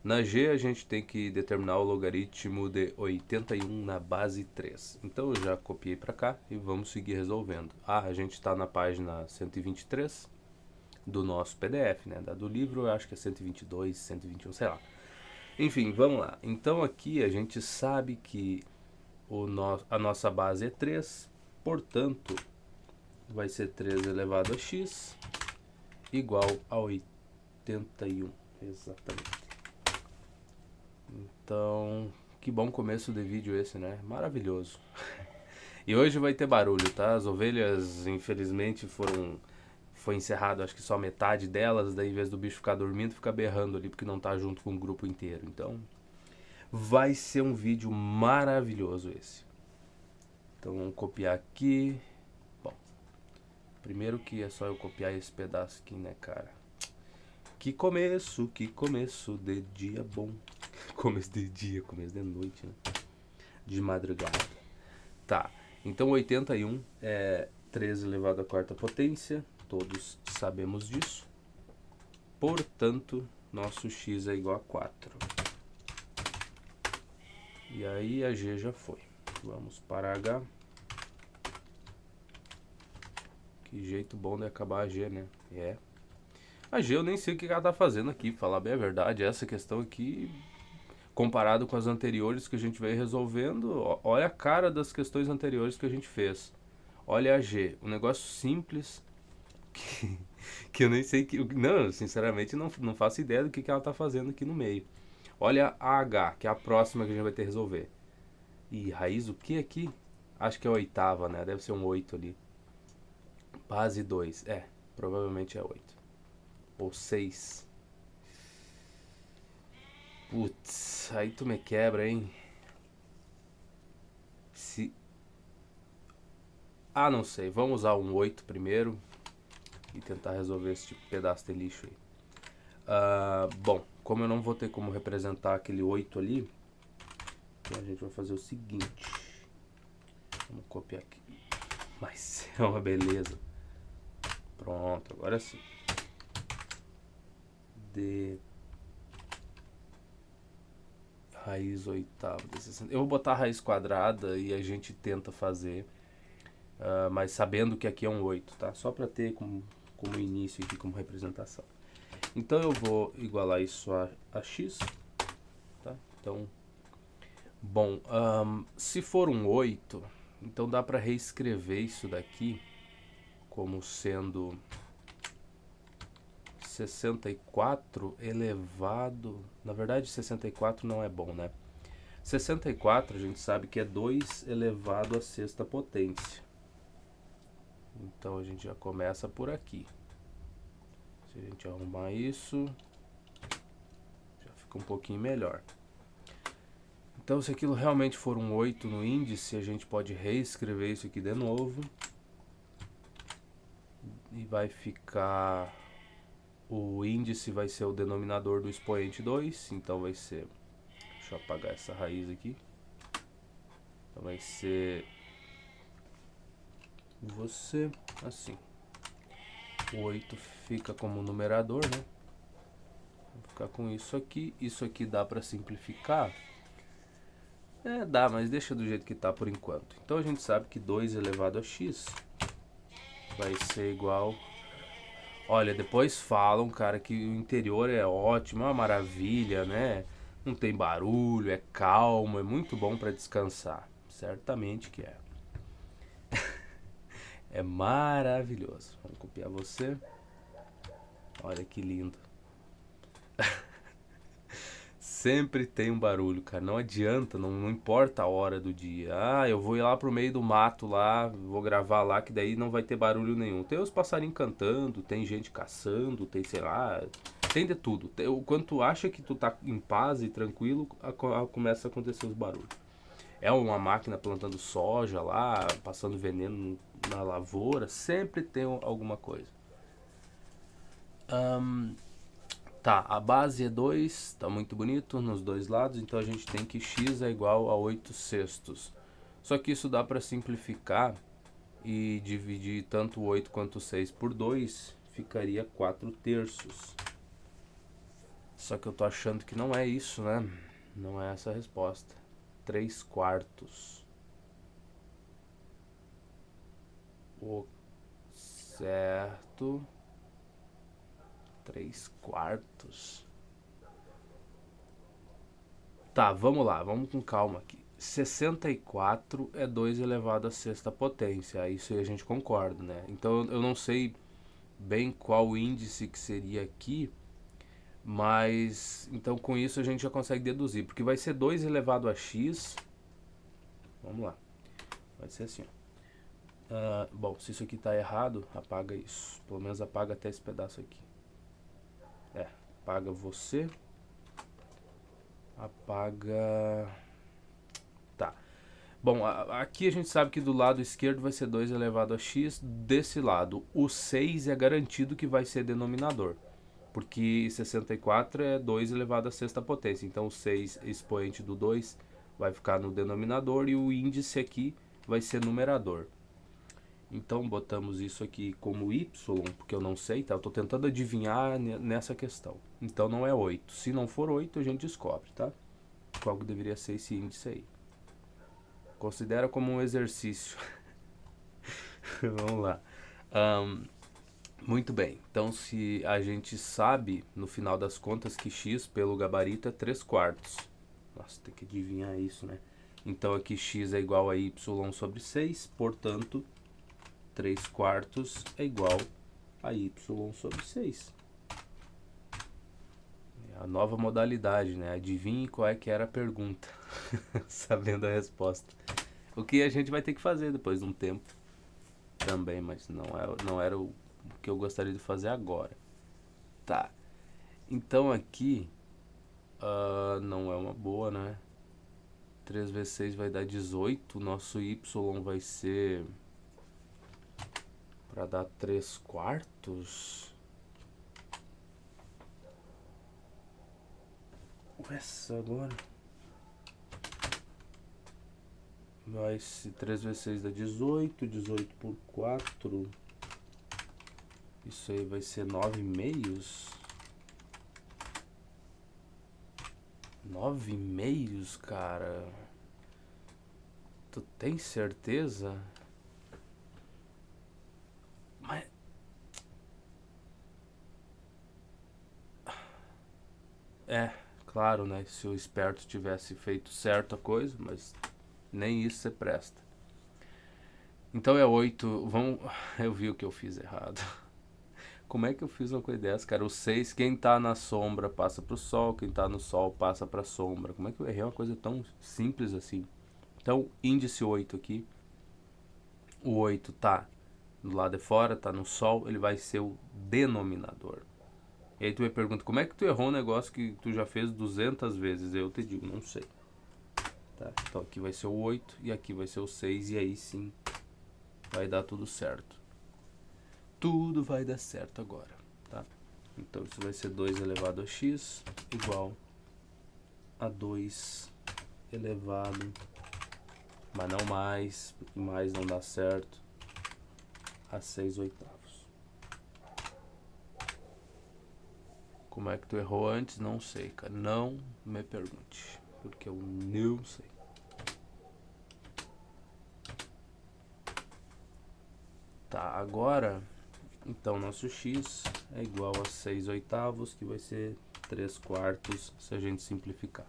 Na G a gente tem que determinar o logaritmo de 81 na base 3. Então eu já copiei para cá e vamos seguir resolvendo. A gente está na página 123 do nosso PDF, né? Da do livro eu acho que é 122, 121, sei lá. Enfim, vamos lá. Então aqui a gente sabe que a nossa base é 3, portanto vai ser 3 elevado a x igual a 81. Exatamente. Então, que bom começo de vídeo esse, né? Maravilhoso. E hoje vai ter barulho, tá? As ovelhas, infelizmente, foi encerrado, acho que só metade delas, daí em vez do bicho ficar dormindo, fica berrando ali porque não tá junto com o grupo inteiro. Então, vai ser um vídeo maravilhoso esse. Então, vamos copiar aqui. Bom, primeiro que é só eu copiar esse pedaço aqui, né, cara? Que começo de dia bom. Começo de dia, começo de noite, né? De madrugada. Tá, então 81 é 13 elevado à quarta potência, todos sabemos disso. Portanto, nosso x é igual a 4. E aí a g já foi. Vamos para h. Que jeito bom de acabar a g, né? É. A g eu nem sei o que ela tá fazendo aqui, pra falar bem a verdade. Essa questão aqui, comparado com as anteriores que a gente veio resolvendo, olha a cara das questões anteriores que a gente fez. Olha a g, um negócio simples que, que eu nem sei que. Não, sinceramente não faço ideia do que ela tá fazendo aqui no meio. Olha a H, que é a próxima que a gente vai ter que resolver. E raiz o que aqui? Acho que é a oitava, né? Deve ser um 8 ali. Base 2. É, provavelmente é 8. Ou 6. Putz, aí tu me quebra, hein? Se. Ah, não sei. Vamos usar um 8 primeiro e tentar resolver esse tipo de pedaço de lixo aí. Bom, como eu não vou ter como representar aquele 8 ali, então a gente vai fazer o seguinte. Vamos copiar aqui. Mas é uma beleza. Pronto, agora sim. De raiz oitava de 60. Eu vou botar a raiz quadrada e a gente tenta fazer, mas sabendo que aqui é um 8, tá? Só para ter como início aqui, como representação. Então eu vou igualar isso a x, tá? Então, bom, se for um 8, então dá para reescrever isso daqui como sendo 64 elevado... Na verdade, 64 não é bom, né? 64 a gente sabe que é 2 elevado à sexta potência. Então a gente já começa por aqui. Se a gente arrumar isso, já fica um pouquinho melhor. Então se aquilo realmente for um 8 no índice, a gente pode reescrever isso aqui de novo. E vai ficar... O índice vai ser o denominador do expoente 2, então vai ser... Deixa eu apagar essa raiz aqui. Então vai ser... Você, assim. O 8 fica como numerador, né? Vou ficar com isso aqui. Isso aqui dá para simplificar? É, dá, mas deixa do jeito que tá por enquanto. Então a gente sabe que 2 elevado a x vai ser igual... Olha, depois falam, cara, que o interior é ótimo, é uma maravilha, né? Não tem barulho, é calmo, é muito bom para descansar. Certamente que é. É maravilhoso. Vamos copiar você. Olha que lindo. Sempre tem um barulho, cara. Não adianta, não importa a hora do dia. Ah, eu vou ir lá pro meio do mato lá, vou gravar lá, que daí não vai ter barulho nenhum. Tem os passarinhos cantando, tem gente caçando, tem, sei lá, tem de tudo. Quando tu acha que tu tá em paz e tranquilo, começa a acontecer os barulhos. É uma máquina plantando soja lá, passando veneno na lavoura, sempre tem alguma coisa. Tá, a base é 2, tá muito bonito nos dois lados, então a gente tem que x é igual a 8 sextos. Só que isso dá para simplificar e dividir tanto o 8 quanto o 6 por 2, ficaria 4 terços. Só que eu tô achando que não é isso, né? Não é essa a resposta. 3/4. O certo. 3/4. Tá, vamos lá, vamos com calma aqui. 64 é 2 elevado à sexta potência. Isso aí a gente concorda, né? Então eu não sei bem qual índice que seria aqui, mas então com isso a gente já consegue deduzir, porque vai ser 2 elevado a x. Vamos lá, vai ser assim, ó. Bom, se isso aqui tá errado, apaga isso. Pelo menos apaga até esse pedaço aqui. Apaga você. Apaga. Tá. Bom, aqui a gente sabe que do lado esquerdo vai ser 2 elevado a x. Desse lado, o 6 é garantido que vai ser denominador, porque 64 é 2 elevado à sexta potência. Então o 6 expoente do 2 vai ficar no denominador e o índice aqui vai ser numerador. Então botamos isso aqui como y, porque eu não sei, tá? Eu tô tentando adivinhar nessa questão. Então não é 8. Se não for 8, a gente descobre, tá? Qual que deveria ser esse índice aí. Considera como um exercício. Vamos lá. Muito bem. Então se a gente sabe, no final das contas, que x pelo gabarito é 3/4. Nossa, tem que adivinhar isso, né? Então aqui x é igual a y sobre 6, portanto 3/4 é igual a y sobre 6. É a nova modalidade, né? Adivinhe qual é que era a pergunta, sabendo a resposta. O que a gente vai ter que fazer depois de um tempo também, mas não era o que eu gostaria de fazer agora. Tá, então aqui não é uma boa, né? 3 vezes 6 vai dar 18, o nosso y vai ser... para dar 3/4. Essa agora vai ser 3 vezes 6 dá 18, 18 por 4. Isso aí vai ser 9/2. 9/2, cara. Tu tem certeza? Mas... claro, né? Se o esperto tivesse feito certo a coisa, mas nem isso você presta. Então é 8. Vamos... Eu vi o que eu fiz errado. Como é que eu fiz uma coisa dessa, cara? O 6, quem tá na sombra passa pro sol, quem tá no sol passa pra sombra. Como é que eu errei uma coisa tão simples assim? Então, índice 8 aqui. O 8 tá do lado de fora, tá no sol, ele vai ser o denominador. E aí tu me pergunta, como é que tu errou um negócio que tu já fez 200 vezes? Eu te digo, não sei. Tá? Então aqui vai ser o 8 e aqui vai ser o 6 e aí sim vai dar tudo certo. Tudo vai dar certo agora, tá? Então isso vai ser 2 elevado a x igual a 2 elevado, mas não mais, porque mais não dá certo, a 6/8. Como é que tu errou antes? Não sei, cara. Não me pergunte, porque eu não sei. Tá, agora, então nosso x é igual a 6/8, que vai ser 3/4 se a gente simplificar.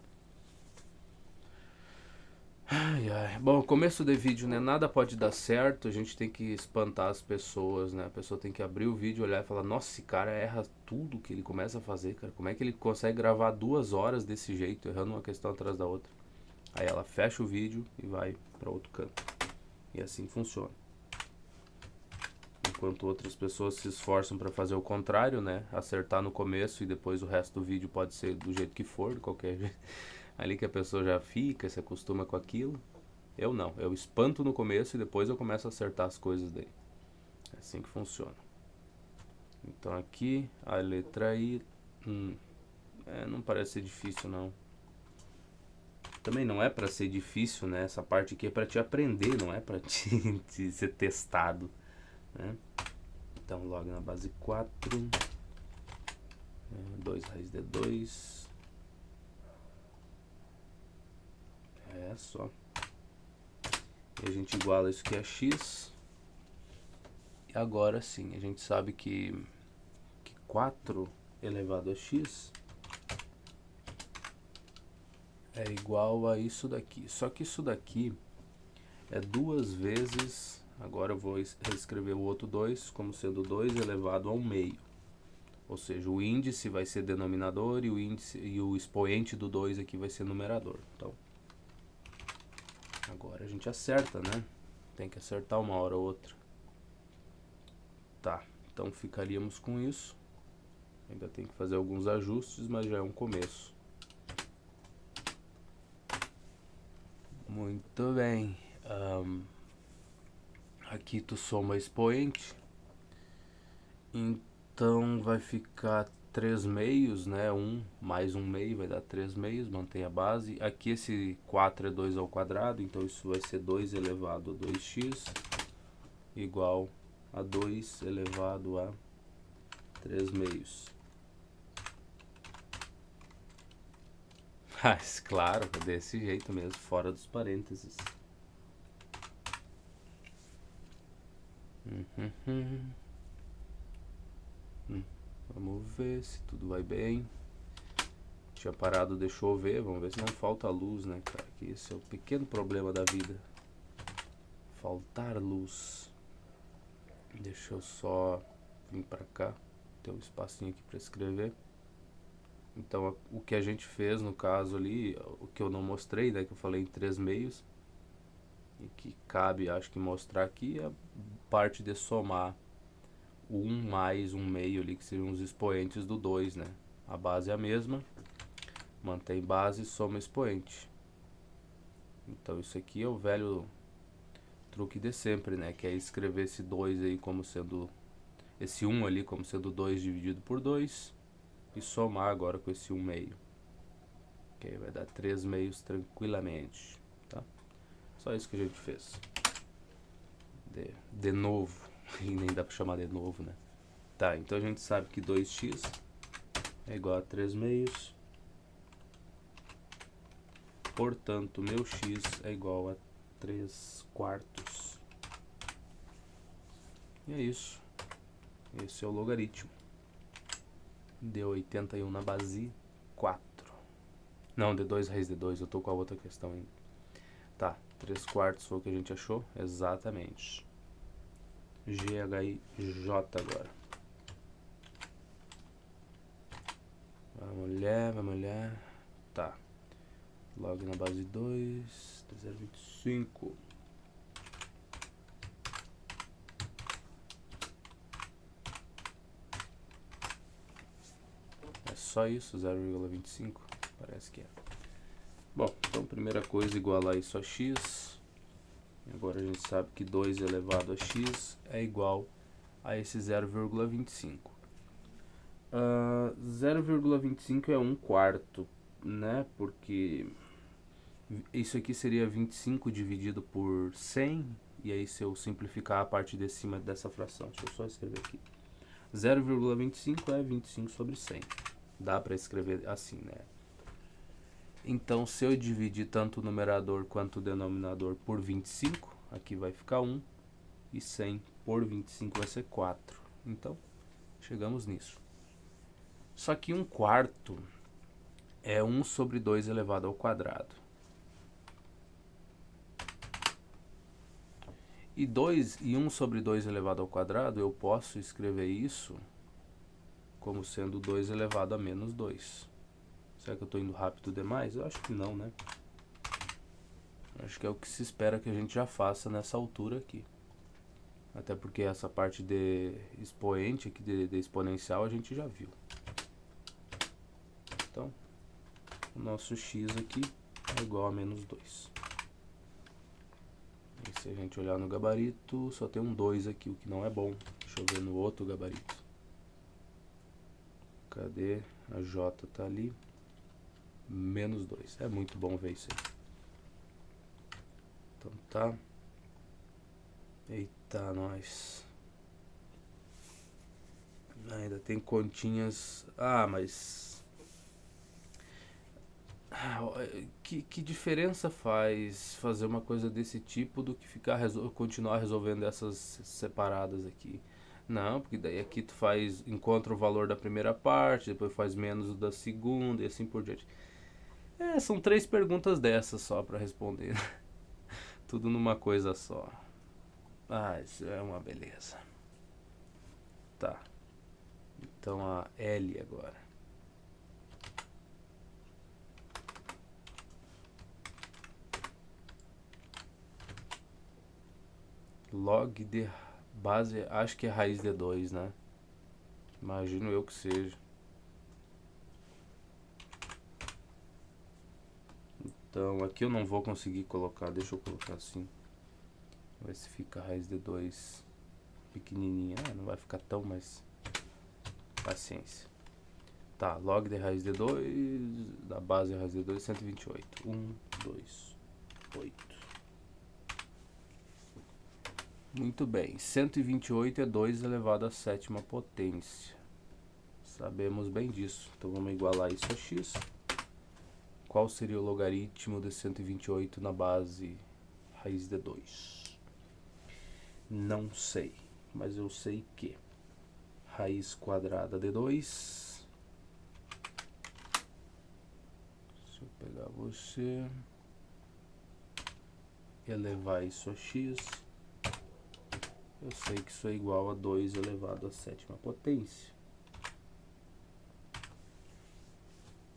Ai, ai. Bom, começo de vídeo, né? Nada pode dar certo, a gente tem que espantar as pessoas, né? A pessoa tem que abrir o vídeo, olhar e falar, nossa, esse cara erra tudo que ele começa a fazer, cara. Como é que ele consegue gravar 2 horas desse jeito, errando uma questão atrás da outra? Aí ela fecha o vídeo e vai para outro canto. E assim funciona. Enquanto outras pessoas se esforçam para fazer o contrário, né? Acertar no começo e depois o resto do vídeo pode ser do jeito que for, de qualquer jeito. Ali que a pessoa já fica, se acostuma com aquilo. Eu não, eu espanto no começo e depois eu começo a acertar as coisas daí. É assim que funciona. Então aqui, a letra I, não parece ser difícil não. Também não é para ser difícil, né? Essa parte aqui é para te aprender, não é para te ser testado, né? Então log na base 4 2 raiz de 2. É só. E a gente iguala isso que é x. E agora sim, a gente sabe que 4 elevado a x é igual a isso daqui. Só que isso daqui é 2 vezes... Agora eu vou reescrever o outro 2 como sendo 2 elevado ao meio. Ou seja, o índice vai ser denominador e o expoente do 2 aqui vai ser numerador. Então, agora a gente acerta, né? Tem que acertar uma hora ou outra. Tá, então ficaríamos com isso. Ainda tem que fazer alguns ajustes, mas já é um começo. Muito bem. Aqui tu soma expoente. Então vai ficar 3 meios, né? 1 mais 1 meio vai dar 3 meios, mantém a base. Aqui esse 4 é 2 ao quadrado, então isso vai ser 2 elevado a 2x igual a 2 elevado a 3 meios. Mas claro, é desse jeito mesmo, fora dos parênteses. Vamos ver se tudo vai bem. Tinha parado de chover, vamos ver se não falta luz, né, cara? Que esse é o pequeno problema da vida. Faltar luz. Deixa eu só vir pra cá. Tem um espacinho aqui pra escrever. Então, o que a gente fez no caso ali, o que eu não mostrei, né, que eu falei em 3 meios, e que cabe, acho que mostrar aqui, é a parte de somar 1 mais 1 meio ali, que seriam os expoentes do 2, né? A base é a mesma, mantém base, soma expoente. Então isso aqui é o velho truque de sempre, né? Que é escrever esse 2 aí como sendo, esse 1 ali como sendo 2 dividido por 2, e somar agora com esse 1 meio. Que aí vai dar 3 meios tranquilamente, tá? Só isso que a gente fez. De novo, e nem dá pra chamar de novo, né? Tá, então a gente sabe que 2x é igual a 3 meios. Portanto, meu x é igual a 3 quartos. E é isso. Esse é o logaritmo. Deu 81 na base 4. Não, de 2 raiz de 2, eu tô com a outra questão ainda. Tá, 3 quartos foi o que a gente achou? Exatamente. GHIJ agora. Vamos olhar. Tá. Log na base 2, 0,25. É só isso, 0,25? Parece que é. Bom, então primeira coisa, igualar isso a x. Agora a gente sabe que 2 elevado a x é igual a esse 0,25. 0,25 é 1 quarto, né? Porque isso aqui seria 25 dividido por 100. E aí se eu simplificar a parte de cima dessa fração, deixa eu só escrever aqui. 0,25 é 25 sobre 100. Dá para escrever assim, né? Então, se eu dividir tanto o numerador quanto o denominador por 25, aqui vai ficar 1. E 100 por 25 vai ser 4. Então, chegamos nisso. Só que 1 quarto é 1 sobre 2 elevado ao quadrado. E 1 sobre 2 elevado ao quadrado, eu posso escrever isso como sendo 2 elevado a menos 2. Será que eu estou indo rápido demais? Eu acho que não, né? Acho que é o que se espera que a gente já faça nessa altura aqui. Até porque essa parte de expoente aqui, de exponencial, a gente já viu. Então, o nosso x aqui é igual a menos 2. E se a gente olhar no gabarito, só tem um 2 aqui, o que não é bom. Deixa eu ver no outro gabarito. Cadê? A j tá ali. Menos 2. É muito bom ver isso aí. Então tá. Eita, nós. Ainda tem continhas... Ah, mas... Que diferença faz fazer uma coisa desse tipo do que ficar continuar resolvendo essas separadas aqui? Não, porque daí aqui tu faz, encontra o valor da primeira parte, depois faz menos o da segunda e assim por diante. São 3 perguntas dessas só pra responder. Tudo numa coisa só. Ah, isso é uma beleza. Tá. Então a L agora. Log de base, acho que é raiz de 2, né? Imagino eu que seja. Então aqui eu não vou conseguir colocar, deixa eu colocar assim. Ver se fica a raiz de 2 pequenininha. Não vai ficar tão, mas paciência. Tá, log de raiz de 2, da base de raiz de 2, 128. 1, 2, 8. Muito bem, 128 é 2 elevado à sétima potência. Sabemos bem disso. Então vamos igualar isso a x. Qual seria o logaritmo de 128 na base raiz de 2? Não sei, mas eu sei que raiz quadrada de 2. Se eu pegar você, elevar isso a x, eu sei que isso é igual a 2 elevado à sétima potência.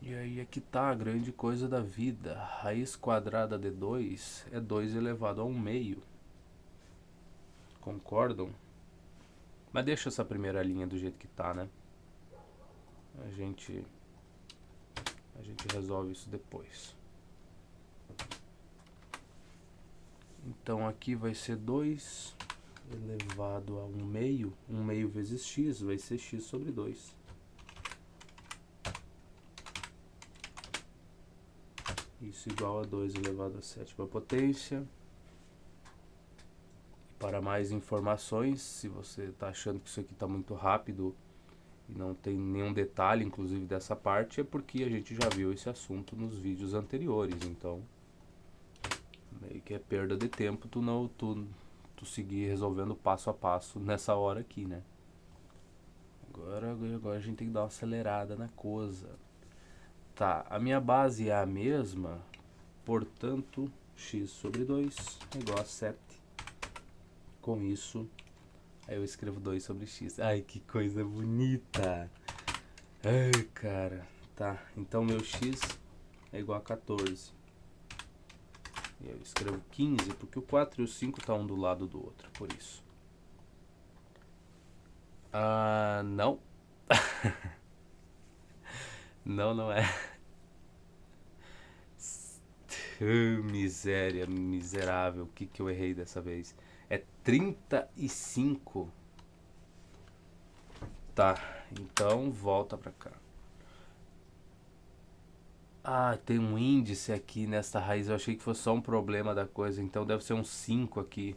E aí é que tá a grande coisa da vida. Raiz quadrada de 2 é 2 elevado a 1 meio. Concordam? Mas deixa essa primeira linha do jeito que tá, né? A gente resolve isso depois. Então aqui vai ser 2 elevado a 1 meio. 1 meio vezes x vai ser x sobre 2. Isso igual a 2 elevado à sétima potência. Para mais informações, se você está achando que isso aqui está muito rápido e não tem nenhum detalhe, inclusive dessa parte, é porque a gente já viu esse assunto nos vídeos anteriores. Então, meio que é perda de tempo tu seguir resolvendo passo a passo nessa hora aqui, né? Agora a gente tem que dar uma acelerada na coisa. Tá, a minha base é a mesma, portanto, x sobre 2 é igual a 7. Com isso, aí eu escrevo 2 sobre x. Ai, que coisa bonita! Ai, cara. Tá, então meu x é igual a 14. E eu escrevo 15 porque o 4 e o 5 estão um do lado do outro, por isso. Ah, não. Não, não é. Miséria, miserável. O que eu errei dessa vez? É 35. Tá, então volta pra cá. Ah, tem um índice aqui nessa raiz. Eu achei que fosse só um problema da coisa. Então deve ser um 5 aqui.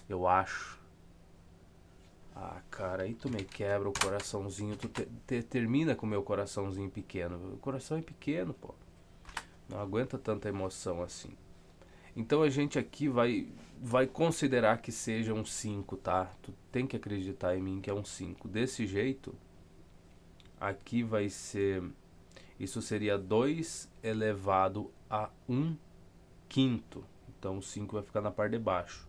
Eu acho. Ah, cara, aí tu me quebra o coraçãozinho. Tu termina com o meu coraçãozinho pequeno. O coração é pequeno, pô. Não aguenta tanta emoção assim. Então a gente aqui vai considerar que seja um 5, tá? Tu tem que acreditar em mim que é um 5. Desse jeito, aqui vai ser... Isso seria 2 elevado a 1 quinto. Então o 5 vai ficar na parte de baixo.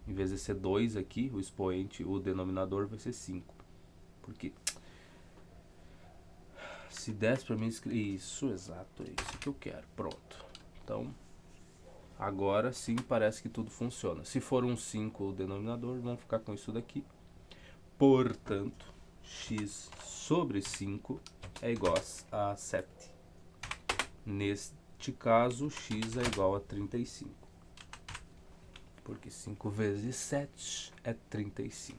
Em vez de ser 2 aqui, o expoente, o denominador vai ser 5. Porque se desse pra mim escrever... Isso, exato, é isso que eu quero. Pronto. Então, agora sim parece que tudo funciona. Se for um 5 o denominador, vamos ficar com isso daqui. Portanto, x sobre 5 é igual a 7. Neste caso, x é igual a 35. Porque 5 vezes 7 é 35.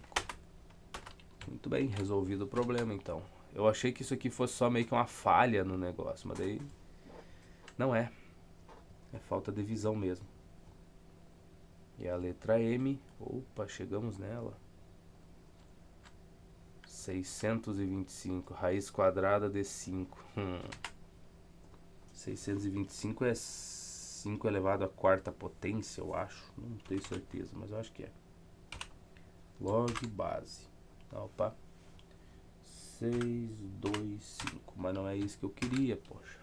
Muito bem, resolvido o problema então. Eu achei que isso aqui fosse só meio que uma falha no negócio, mas daí não é. É falta de visão mesmo. E a letra M, opa, chegamos nela. 625, raiz quadrada de 5. 625 é 5 elevado à quarta potência, eu acho. Não tenho certeza, mas eu acho que é. Log base. Opa. 6, 2, 5. Mas não é isso que eu queria, poxa.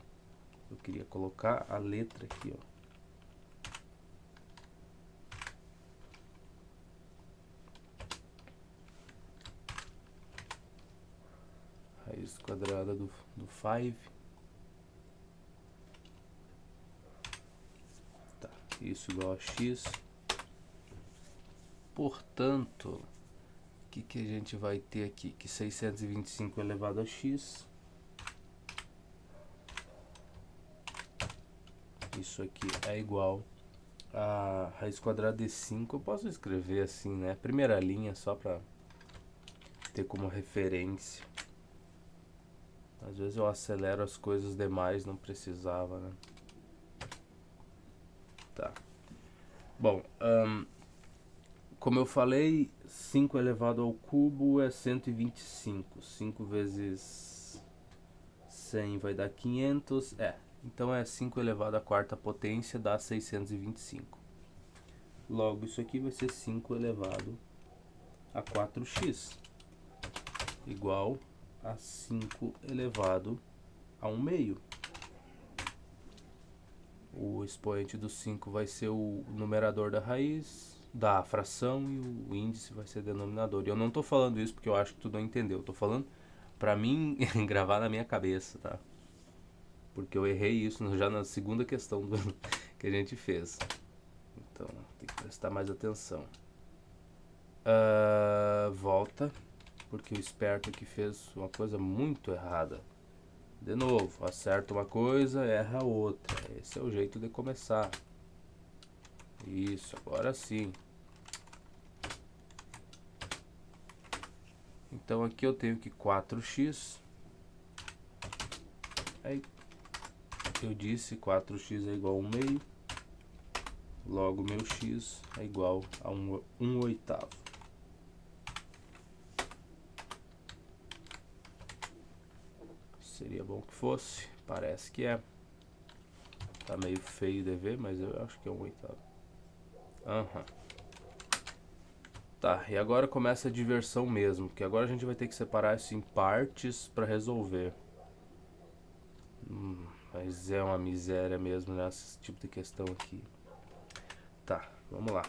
Eu queria colocar a letra aqui, ó. Raiz quadrada do 5. Tá, isso igual a x. Portanto, o que a gente vai ter aqui? Que 625 elevado a x. Isso aqui é igual a raiz quadrada de 5. Eu posso escrever assim, né? Primeira linha, só para ter como referência. Às vezes eu acelero as coisas demais, não precisava, né? Tá. Bom, como eu falei, 5 elevado ao cubo é 125. 5 vezes 100 vai dar 500. Então é 5 elevado à quarta potência dá 625. Logo, isso aqui vai ser 5 elevado a 4x. Igual a 5 elevado a 1 meio. O expoente do 5 vai ser o numerador da raiz, da fração, e o índice vai ser denominador. E eu não tô falando isso porque eu acho que tu não entendeu. Eu tô falando pra mim gravar na minha cabeça, tá? Porque eu errei isso já na segunda questão que a gente fez. Então, tem que prestar mais atenção. Volta, porque o esperto aqui fez uma coisa muito errada. De novo, acerta uma coisa, erra outra. Esse é o jeito de começar. Isso, agora sim. Então aqui eu tenho que 4x. Aí eu disse 4x é igual a 1 meio. Logo meu x é igual a 1 oitavo. Seria bom que fosse, parece que é. Tá meio feio de ver, mas eu acho que é 1 oitavo. Tá, e agora começa a diversão mesmo, porque agora a gente vai ter que separar isso em partes para resolver. Mas é uma miséria mesmo nesse tipo de questão aqui. Tá, vamos lá.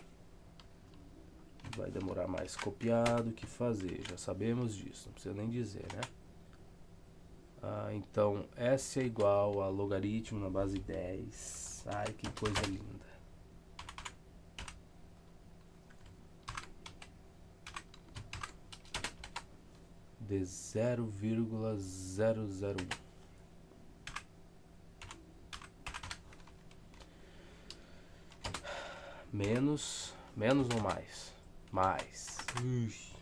Vai demorar mais copiar do que fazer, já sabemos disso, não precisa nem dizer, né? Então, S é igual a logaritmo na base 10. Ai, que coisa linda. De 0,001. Menos ou mais? Mais. Mais.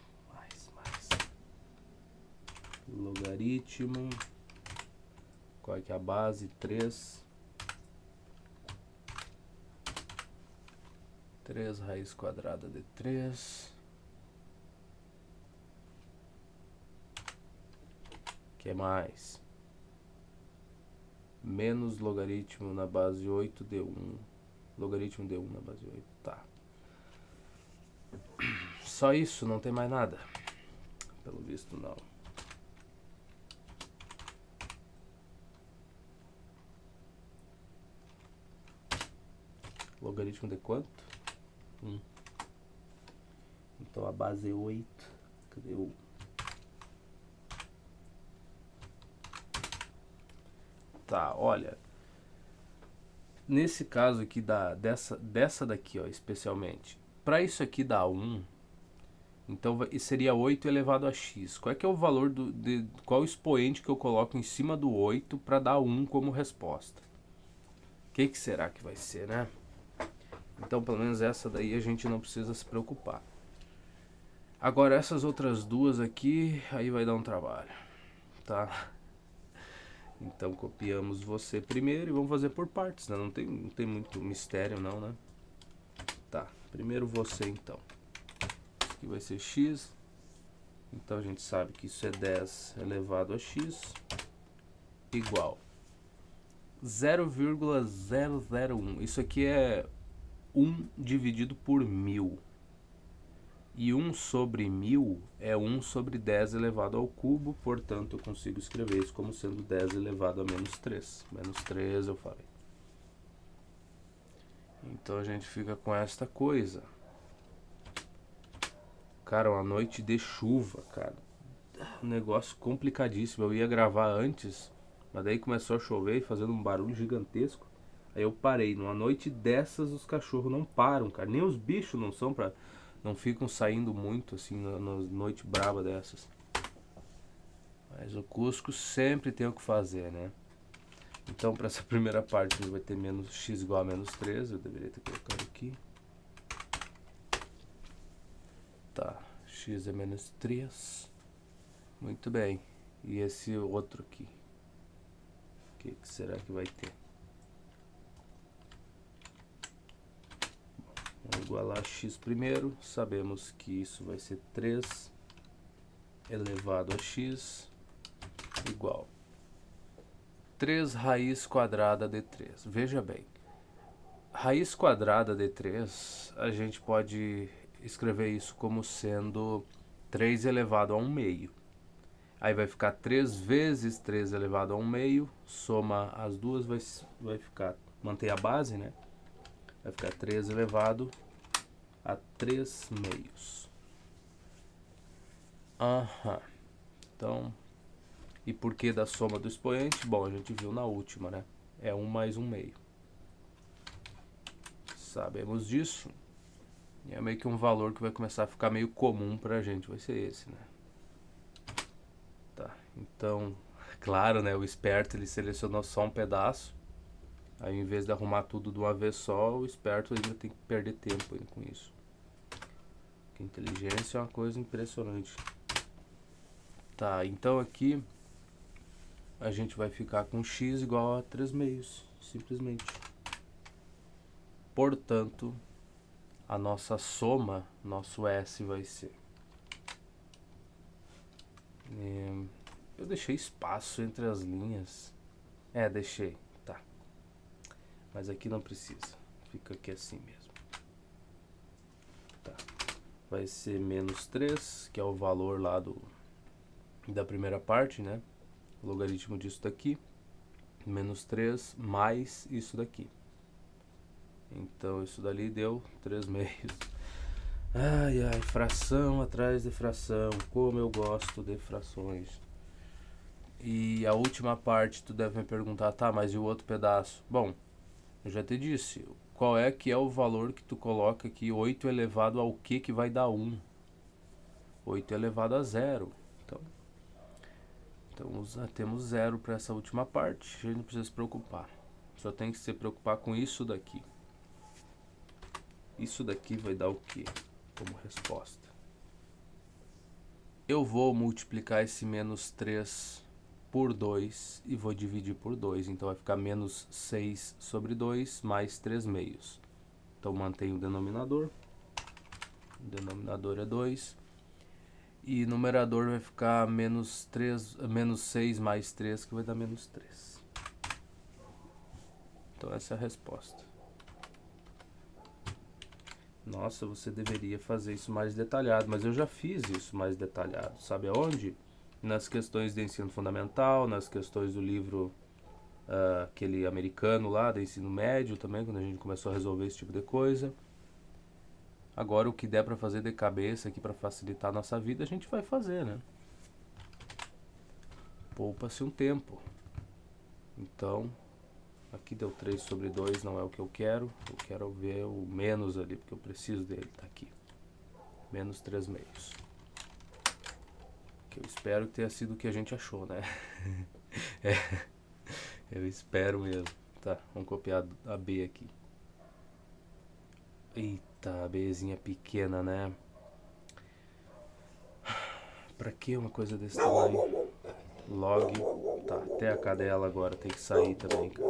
Logaritmo. Qual é que é a base? 3. 3 raiz quadrada de 3. Que mais? Menos logaritmo na base 8 de 1. Logaritmo de 1 na base 8. Tá. Só isso, não tem mais nada. Pelo visto, não. Logaritmo de quanto? 1. Então a base é 8. Cadê o... Tá, olha. Nesse caso aqui, dessa daqui, ó, especialmente. Para isso aqui dar 1, então seria 8 elevado a x. Qual é que é o valor qual o expoente que eu coloco em cima do 8 para dar 1 como resposta? O que será que vai ser, né? Então, pelo menos essa daí a gente não precisa se preocupar. Agora, essas outras duas aqui, aí vai dar um trabalho, tá? Então, copiamos você primeiro e vamos fazer por partes, né? Não tem muito mistério não, né? Tá, primeiro você então. Aqui vai ser x Então a gente sabe que isso é 10 elevado a x igual 0,001. Isso aqui é 1 dividido por 1000. E 1 sobre 1000 é 1 sobre 10 elevado ao cubo, portanto eu consigo escrever isso como sendo 10 elevado a menos 3. Menos 3 eu falei. Então a gente fica com esta coisa. Cara, uma noite de chuva, cara. Um negócio complicadíssimo. Eu ia gravar antes, mas daí começou a chover, fazendo um barulho gigantesco. Aí eu parei. Numa noite dessas, os cachorros não param, cara. Nem os bichos não são pra... Não ficam saindo muito, assim, na noite braba dessas. Mas o Cusco sempre tem o que fazer, né? Então, para essa primeira parte, a gente vai ter menos x igual a menos 3. Eu deveria ter colocado aqui. Tá, x é menos 3. Muito bem. E esse outro aqui? O que será que vai ter? Vamos igualar x primeiro. Sabemos que isso vai ser 3 elevado a x igual 3 raiz quadrada de 3. Veja bem, raiz quadrada de 3, a gente pode escrever isso como sendo 3 elevado a 1 meio. Aí vai ficar 3 vezes 3 elevado a 1 meio, soma as duas, vai ficar, manter a base, né? Vai ficar 3 elevado a 3 meios. Então, e por que da soma do expoente? Bom, a gente viu na última, né? É 1 mais 1 meio. Sabemos disso. E é meio que um valor que vai começar a ficar meio comum pra gente, vai ser esse, né? Tá, então, claro, né? O esperto, ele selecionou só um pedaço. Aí, em vez de arrumar tudo de uma vez só, o esperto ainda tem que perder tempo ainda com isso. Porque inteligência é uma coisa impressionante. Tá, então aqui a gente vai ficar com x igual a 3 meios, simplesmente. Portanto, a nossa soma, nosso S vai ser... Eu deixei espaço entre as linhas. Deixei, tá. Mas aqui não precisa, fica aqui assim mesmo. Tá. Vai ser menos 3, que é o valor lá da primeira parte, né? O logaritmo disso daqui. Menos 3 mais isso daqui. Então isso dali deu 3 meios. Ai, ai, fração atrás de fração. Como eu gosto de frações. E a última parte tu deve me perguntar, tá, mas e o outro pedaço? Bom, eu já te disse, qual é que é o valor que tu coloca aqui? 8 elevado ao que vai dar 1? 8 elevado a 0. Então temos 0 para essa última parte, a gente não precisa se preocupar. Só tem que se preocupar com isso daqui. Isso daqui vai dar o que como resposta? Eu vou multiplicar esse menos 3 por 2 e vou dividir por 2. Então vai ficar menos 6 sobre 2 mais 3 meios. Então mantenho o denominador. O denominador é 2. E o numerador vai ficar menos 6 mais 3, que vai dar menos 3. Então essa é a resposta. Nossa, você deveria fazer isso mais detalhado, mas eu já fiz isso mais detalhado. Sabe aonde? Nas questões de ensino fundamental, nas questões do livro, aquele americano lá, do ensino médio também, quando a gente começou a resolver esse tipo de coisa. Agora o que der pra fazer de cabeça aqui pra facilitar a nossa vida, a gente vai fazer, né? Poupa-se um tempo. Então, aqui deu 3 sobre 2, não é o que eu quero. Eu quero ver o menos ali, porque eu preciso dele, tá aqui. Menos 3 meios. Que eu espero que tenha sido o que a gente achou, né? Eu espero mesmo. Tá, vamos copiar a B aqui. Eita, a Bzinha pequena, né? Pra que uma coisa desse tamanho? Log. Tá, até a cadela agora tem que sair também, cara.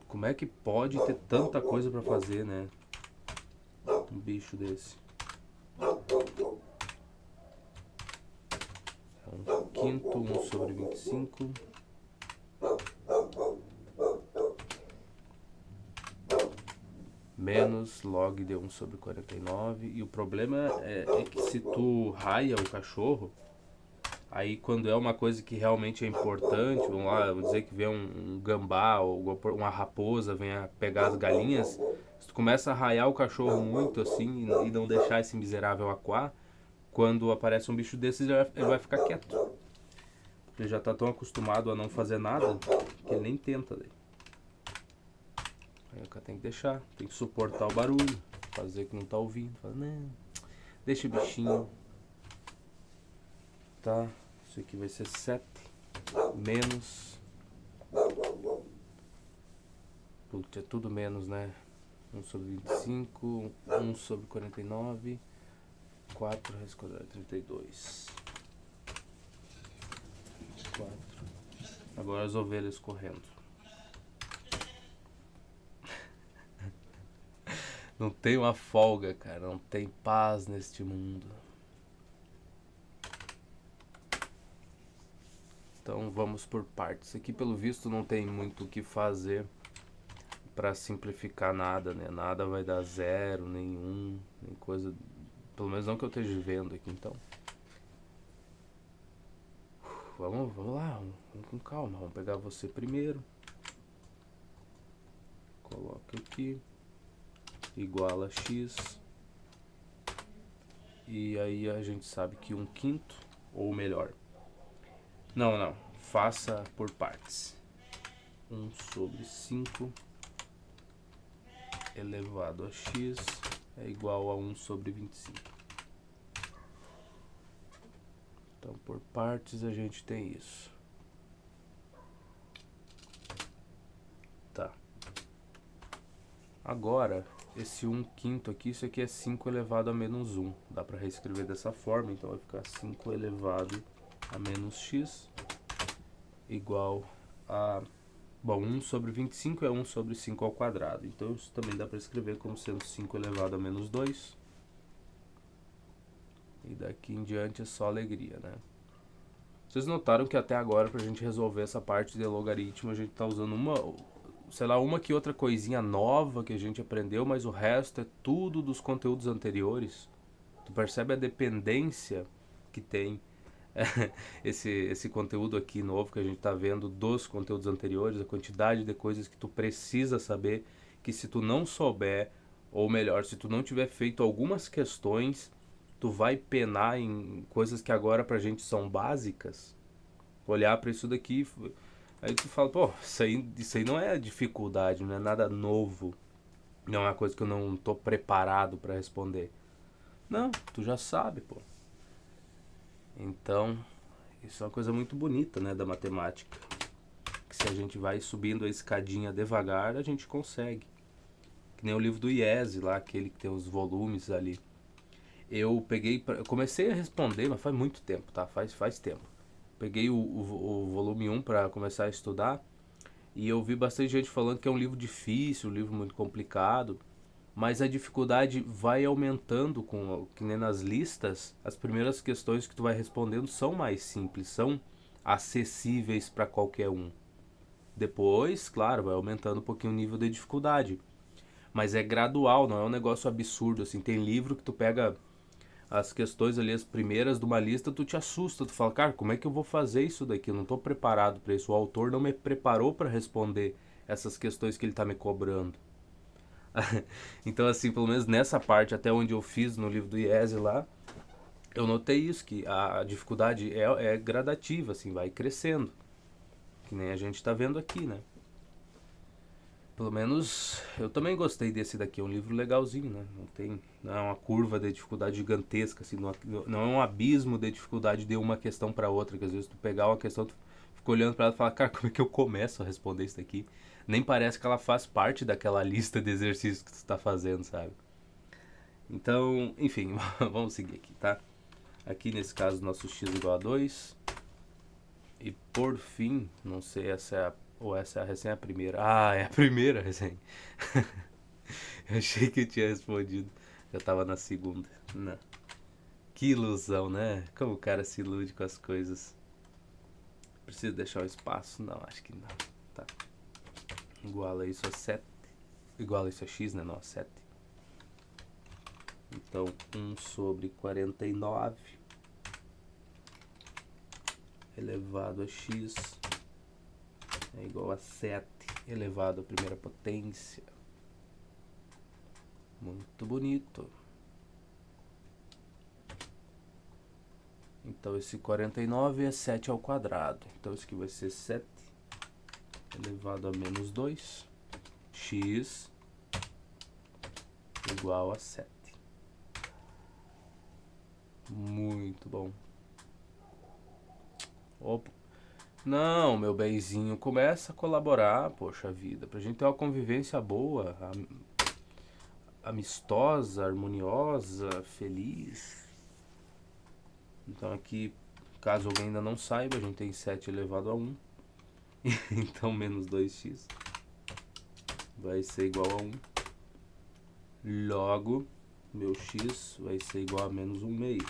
Como é que pode ter tanta coisa pra fazer, né? Um bicho desse. quinto, 1 sobre 25. Menos log de 1 sobre 49. E o problema é que se tu raia o cachorro, aí quando é uma coisa que realmente é importante, vamos lá, vou dizer que vem um gambá ou uma raposa venha pegar as galinhas, se tu começa a raiar o cachorro muito assim e não deixar esse miserável acuar, quando aparece um bicho desses ele vai ficar quieto. Ele já tá tão acostumado a não fazer nada que ele nem tenta daí. Aí o cara tem que deixar, tem que suportar o barulho, fazer que não tá ouvindo. Fala, não, deixa o bichinho. Tá, isso aqui vai ser 7 menos. Putz, é tudo menos, né? 1 sobre 25, 1 sobre 49, 4 raiz quadrada de 32. 4. Agora as ovelhas correndo. Não tem uma folga, cara. Não tem paz neste mundo. Então vamos por partes. Aqui pelo visto não tem muito o que fazer para simplificar nada, né? Nada vai dar 0, nenhum, nem coisa. Pelo menos não que eu esteja vendo aqui, então. Vamos lá, vamos com calma. Vamos pegar você primeiro. Coloca aqui. Igual a x. E aí a gente sabe que 1/5, ou melhor. Não. Faça por partes. 1 sobre 5 elevado a x é igual a 1 sobre 25. Então, por partes a gente tem isso. Tá. Agora, esse 1/5 aqui, isso aqui é 5 elevado a menos 1. Dá para reescrever dessa forma, então vai ficar 5 elevado a menos x igual a... Bom, 1 sobre 25 é 1 sobre 5 ao quadrado. Então isso também dá para escrever como sendo 5 elevado a menos 2. E daqui em diante é só alegria, né? Vocês notaram que até agora, pra gente resolver essa parte de logaritmo, a gente tá usando uma que outra coisinha nova que a gente aprendeu, mas o resto é tudo dos conteúdos anteriores. Tu percebe a dependência que tem esse conteúdo aqui novo que a gente tá vendo dos conteúdos anteriores, a quantidade de coisas que tu precisa saber, que se tu não souber, ou melhor, se tu não tiver feito algumas questões, tu vai penar em coisas que agora pra gente são básicas. Olhar pra isso daqui, aí tu fala, pô, isso aí não é dificuldade, não é nada novo, não é uma coisa que eu não tô preparado pra responder. Não, tu já sabe, pô. Então, isso é uma coisa muito bonita, né, da matemática. Que se a gente vai subindo a escadinha devagar, a gente consegue. Que nem o livro do IESE lá, aquele que tem os volumes ali. Eu comecei a responder, mas faz muito tempo, tá? Faz tempo. Peguei o volume 1 para começar a estudar e eu vi bastante gente falando que é um livro difícil, um livro muito complicado, mas a dificuldade vai aumentando que nem nas listas, as primeiras questões que tu vai respondendo são mais simples, são acessíveis para qualquer um. Depois, claro, vai aumentando um pouquinho o nível de dificuldade, mas é gradual, não é um negócio absurdo assim. Tem livro que tu pega as questões ali, as primeiras de uma lista, tu te assusta, tu fala, cara, como é que eu vou fazer isso daqui? Eu não estou preparado para isso, o autor não me preparou para responder essas questões que ele está me cobrando. Então, assim, pelo menos nessa parte, até onde eu fiz no livro do IESE lá, eu notei isso, que a dificuldade é gradativa, assim, vai crescendo. Que nem a gente está vendo aqui, né? Pelo menos eu também gostei desse daqui, é um livro legalzinho, né? Não é uma curva de dificuldade gigantesca, assim, não é um abismo de dificuldade de uma questão para outra, que às vezes tu pegar uma questão, tu fica olhando para ela e fala, cara, como é que eu começo a responder isso daqui? Nem parece que ela faz parte daquela lista de exercícios que tu está fazendo, sabe? Então, enfim, vamos seguir aqui, tá? Aqui nesse caso, nosso x igual a 2. E por fim, não sei ou essa é a recém a primeira. Ah, é a primeira recém. Eu achei que eu tinha respondido. Já tava na segunda. Não. Que ilusão, né? Como o cara se ilude com as coisas. Preciso deixar um espaço? Não, acho que não. Tá. Igual a isso a 7. Igual a isso a x, né? Não, a 7. Então, 1 sobre 49 elevado a x é igual a 7 elevado à primeira potência. Muito bonito. Então, esse 49 é 7 ao quadrado. Então, isso aqui vai ser 7 elevado a menos 2. X igual a 7. Muito bom. Opa. Não, meu benzinho, começa a colaborar, poxa vida, pra gente ter uma convivência boa, amistosa, harmoniosa, feliz. Então aqui, caso alguém ainda não saiba, a gente tem 7 elevado a 1. Então menos 2x vai ser igual a 1. Logo, meu x vai ser igual a menos 1 meio.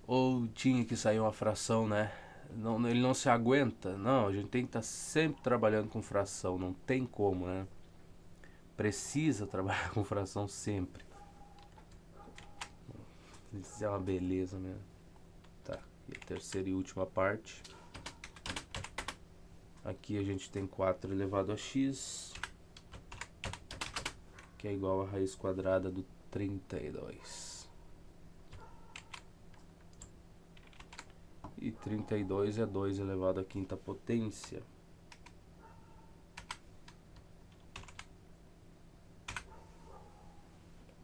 Ou tinha que sair uma fração, né? Não, ele não se aguenta. Não, a gente tem que estar sempre trabalhando com fração. Não tem como, né? Precisa trabalhar com fração sempre. Isso é uma beleza mesmo. Tá, e a terceira e última parte. Aqui a gente tem 4 elevado a x, que é igual a raiz quadrada do 32. E 32 é 2 elevado à quinta potência.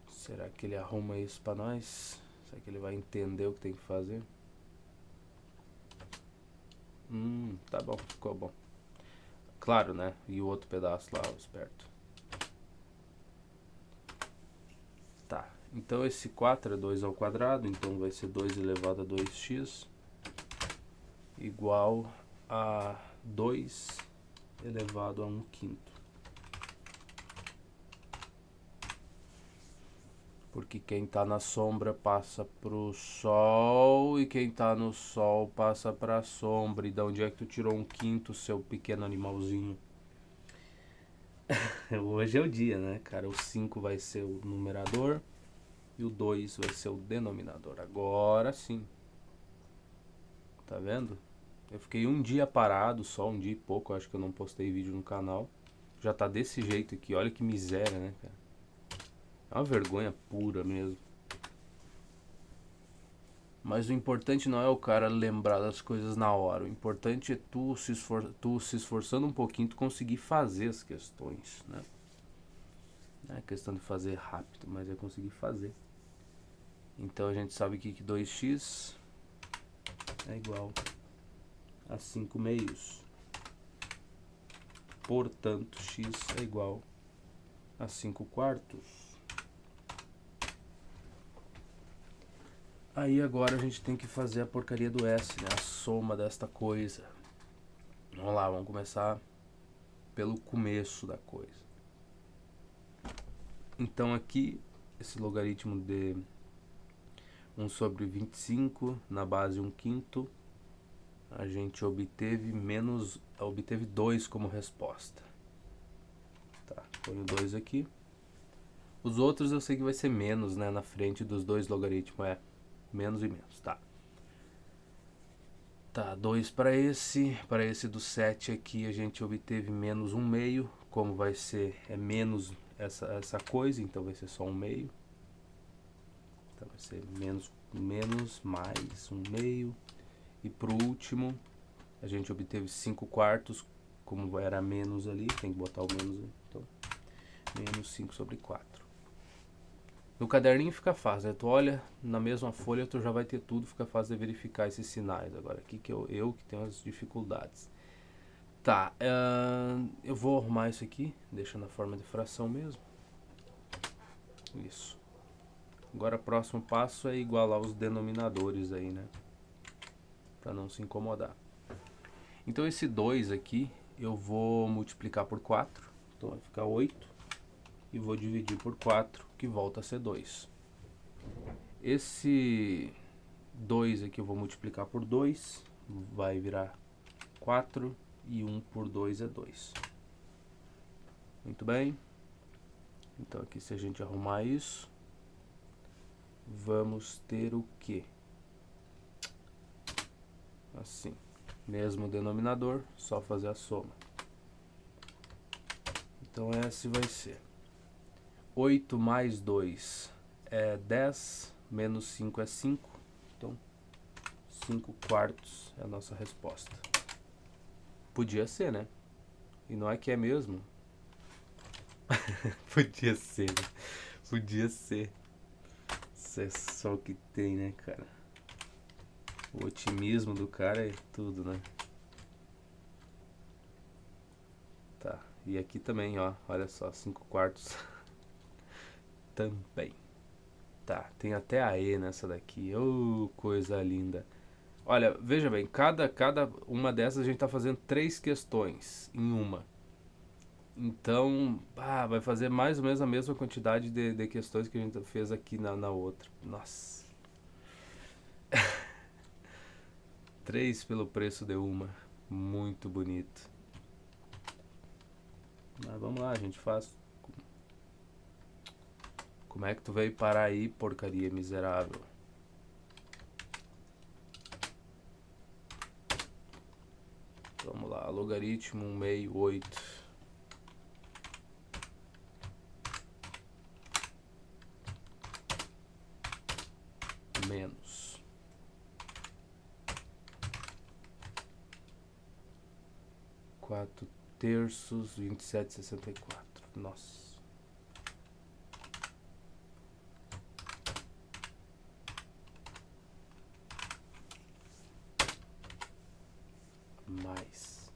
Será que ele arruma isso pra nós? Será que ele vai entender o que tem que fazer? Tá bom, ficou bom. Claro, né? E o outro pedaço lá, o esperto. Tá, então esse 4 é 2 ao quadrado, então vai ser 2 elevado a 2x igual a 2 elevado a 1 quinto. Porque quem tá na sombra passa pro sol e quem tá no sol passa pra sombra. E de onde é que tu tirou 1 quinto, seu pequeno animalzinho? Hoje é o dia, né, cara? O 5 vai ser o numerador e o 2 vai ser o denominador. Agora sim. Tá vendo? Eu fiquei um dia parado, só um dia e pouco, acho que eu não postei vídeo no canal. Já tá desse jeito aqui, olha que miséria, né, cara? É uma vergonha pura mesmo. Mas o importante não é o cara lembrar das coisas na hora. O importante é tu se esforçando um pouquinho, tu conseguir fazer as questões, né? Não é questão de fazer rápido, mas é conseguir fazer. Então a gente sabe aqui que 2x é igual a 5 meios. Portanto, x é igual a 5 quartos. Aí agora a gente tem que fazer a porcaria do S, né? A soma desta coisa. Vamos lá, vamos começar pelo começo da coisa. Então aqui, esse logaritmo de 1 sobre 25 na base 1 quinto, a gente obteve 2 como resposta. Tá, põe o 2 aqui. Os outros eu sei que vai ser menos, né? Na frente dos dois logaritmos, menos e menos, tá. Tá, 2 para esse do 7 aqui a gente obteve menos 1 meio, como vai ser, menos essa coisa, então vai ser só 1 meio. Então vai ser menos mais 1 meio. E pro último, a gente obteve 5 quartos, como era menos ali, tem que botar o menos, então, menos 5 sobre 4. No caderninho fica fácil, né? Tu olha na mesma folha, tu já vai ter tudo, fica fácil de verificar esses sinais. Agora aqui que eu que tenho as dificuldades. Tá, eu vou arrumar isso aqui, deixa na forma de fração mesmo. Isso. Agora o próximo passo é igualar os denominadores aí, né? Pra não se incomodar. Então esse 2 aqui eu vou multiplicar por 4, então vai ficar 8. E vou dividir por 4, que volta a ser 2. Esse 2 aqui eu vou multiplicar por 2, vai virar 4, e 1 por 2 é 2. Muito bem. Então aqui, se a gente arrumar isso, vamos ter o quê? Assim, mesmo denominador, só fazer a soma. Então esse vai ser 8 mais 2 é 10, menos 5 é 5, então 5 quartos é a nossa resposta. Podia ser, né? E não é que é mesmo? Podia ser, né? Podia ser. Isso é só o que tem, né, cara? O otimismo do cara é tudo, né? Tá, e aqui também, ó, olha só, 5 quartos também. Tá, tem até a E nessa daqui, oh, coisa linda. Olha, veja bem, cada uma dessas a gente tá fazendo 3 questões em uma. Então, vai fazer mais ou menos a mesma quantidade de questões que a gente fez aqui na outra. Nossa. 3 pelo preço de uma. Muito bonito. Mas vamos lá, a gente faz. Como é que tu veio parar aí, porcaria miserável? Vamos lá, logaritmo 168. Menos 4 terços 27,64. Nossa. Mais.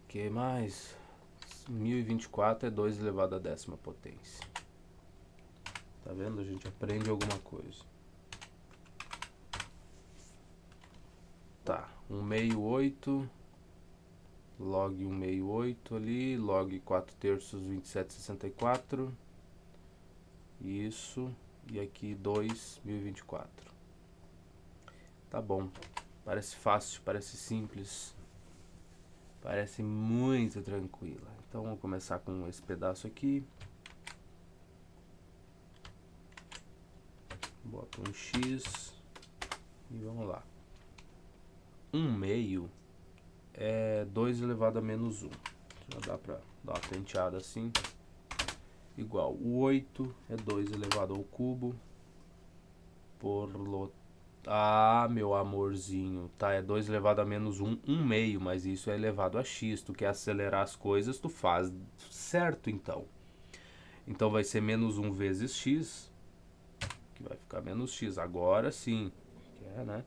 Que mais? 1024 é 2 elevado à 10ª potência. Tá vendo? A gente aprende alguma coisa. Tá, 168, log 168 ali, log 4 terços 27,64. Isso, e aqui 2.024. Tá bom, parece fácil, parece simples, parece muito tranquila. Então vamos começar com esse pedaço aqui. Bota um X e vamos lá. 1 meio é 2 elevado a menos 1. Já dá pra dar uma penteada assim. Igual, o 8 é 2 elevado ao cubo. Meu amorzinho, tá, é 2 elevado a menos 1, 1 meio, mas isso é elevado a x. Tu quer acelerar as coisas, tu faz certo então. Então vai ser menos 1 vezes x, que vai ficar menos x. Agora sim, quer, né?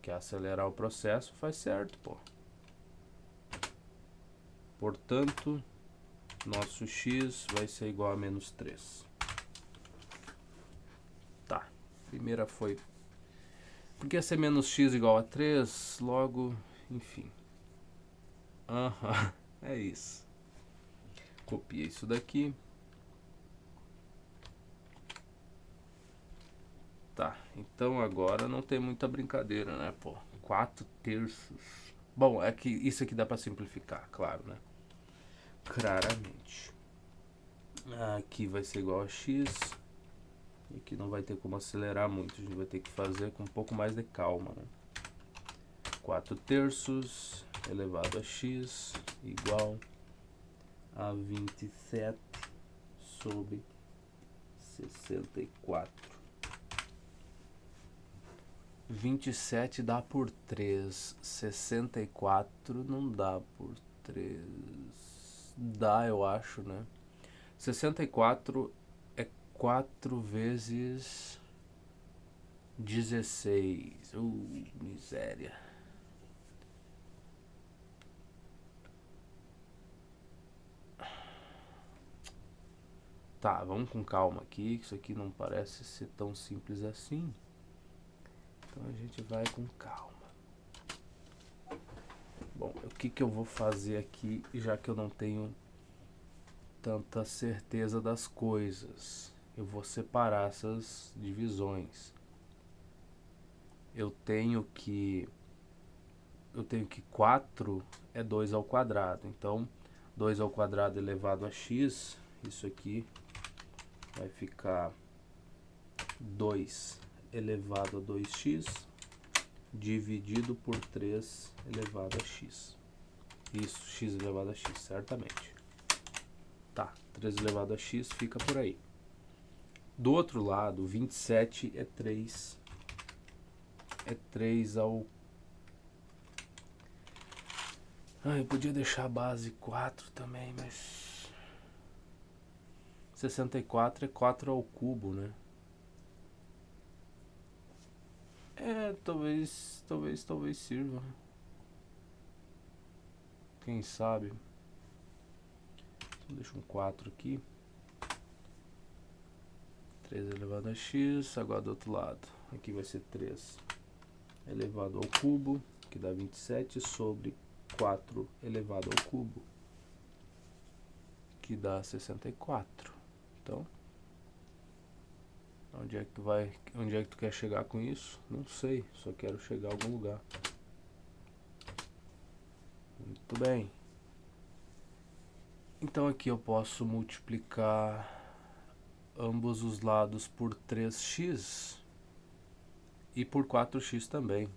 Quer acelerar o processo, faz certo, pô. Portanto, nosso x vai ser igual a menos 3. Tá, primeira foi... Porque ia ser menos x igual a 3, logo, enfim. É isso. Copia isso daqui. Tá, então agora não tem muita brincadeira, né, pô? 4 terços. Bom, é que isso aqui dá pra simplificar, claro, né? Claramente. Aqui vai ser igual a x. E aqui não vai ter como acelerar muito. A gente vai ter que fazer com um pouco mais de calma, né? 4 terços elevado a x igual a 27 sobre 64. 27 dá por 3. 64 não dá por 3. Dá, eu acho, né? 64 é 4 vezes 16. Miséria. Tá, vamos com calma aqui, que isso aqui não parece ser tão simples assim. Então a gente vai com calma. Bom, o que eu vou fazer aqui, já que eu não tenho tanta certeza das coisas. Eu vou separar essas divisões. Eu tenho que 4 é 2 ao quadrado. Então, 2 ao quadrado elevado a x, isso aqui vai ficar 2 elevado a 2x dividido por 3 elevado a x. Isso, x elevado a x, certamente. Tá, 3 elevado a x fica por aí. Do outro lado, 27 é 3. É 3 ao... eu podia deixar a base 4 também, mas... 64 é 4 ao cubo, né? Talvez sirva. Quem sabe? Então deixa um 4 aqui. 3 elevado a x, agora do outro lado. Aqui vai ser 3 elevado ao cubo, que dá 27, sobre 4 elevado ao cubo, que dá 64. Então, onde é que tu quer chegar com isso? Não sei, só quero chegar a algum lugar. Muito bem. Então aqui eu posso multiplicar ambos os lados por 3x e por 4x também.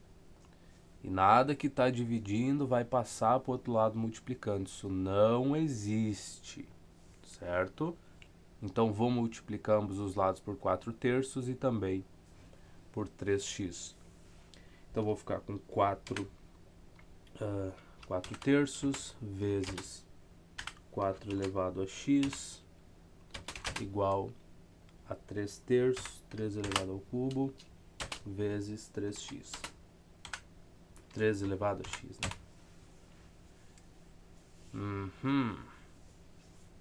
E nada que está dividindo vai passar para o outro lado multiplicando. Isso não existe, certo? Então vou multiplicar ambos os lados por 4 terços e também por 3x. Então vou ficar com 4 terços vezes 4 elevado a x igual a 3 terços, 3 elevado ao cubo, vezes 3x. 3 elevado a x, né?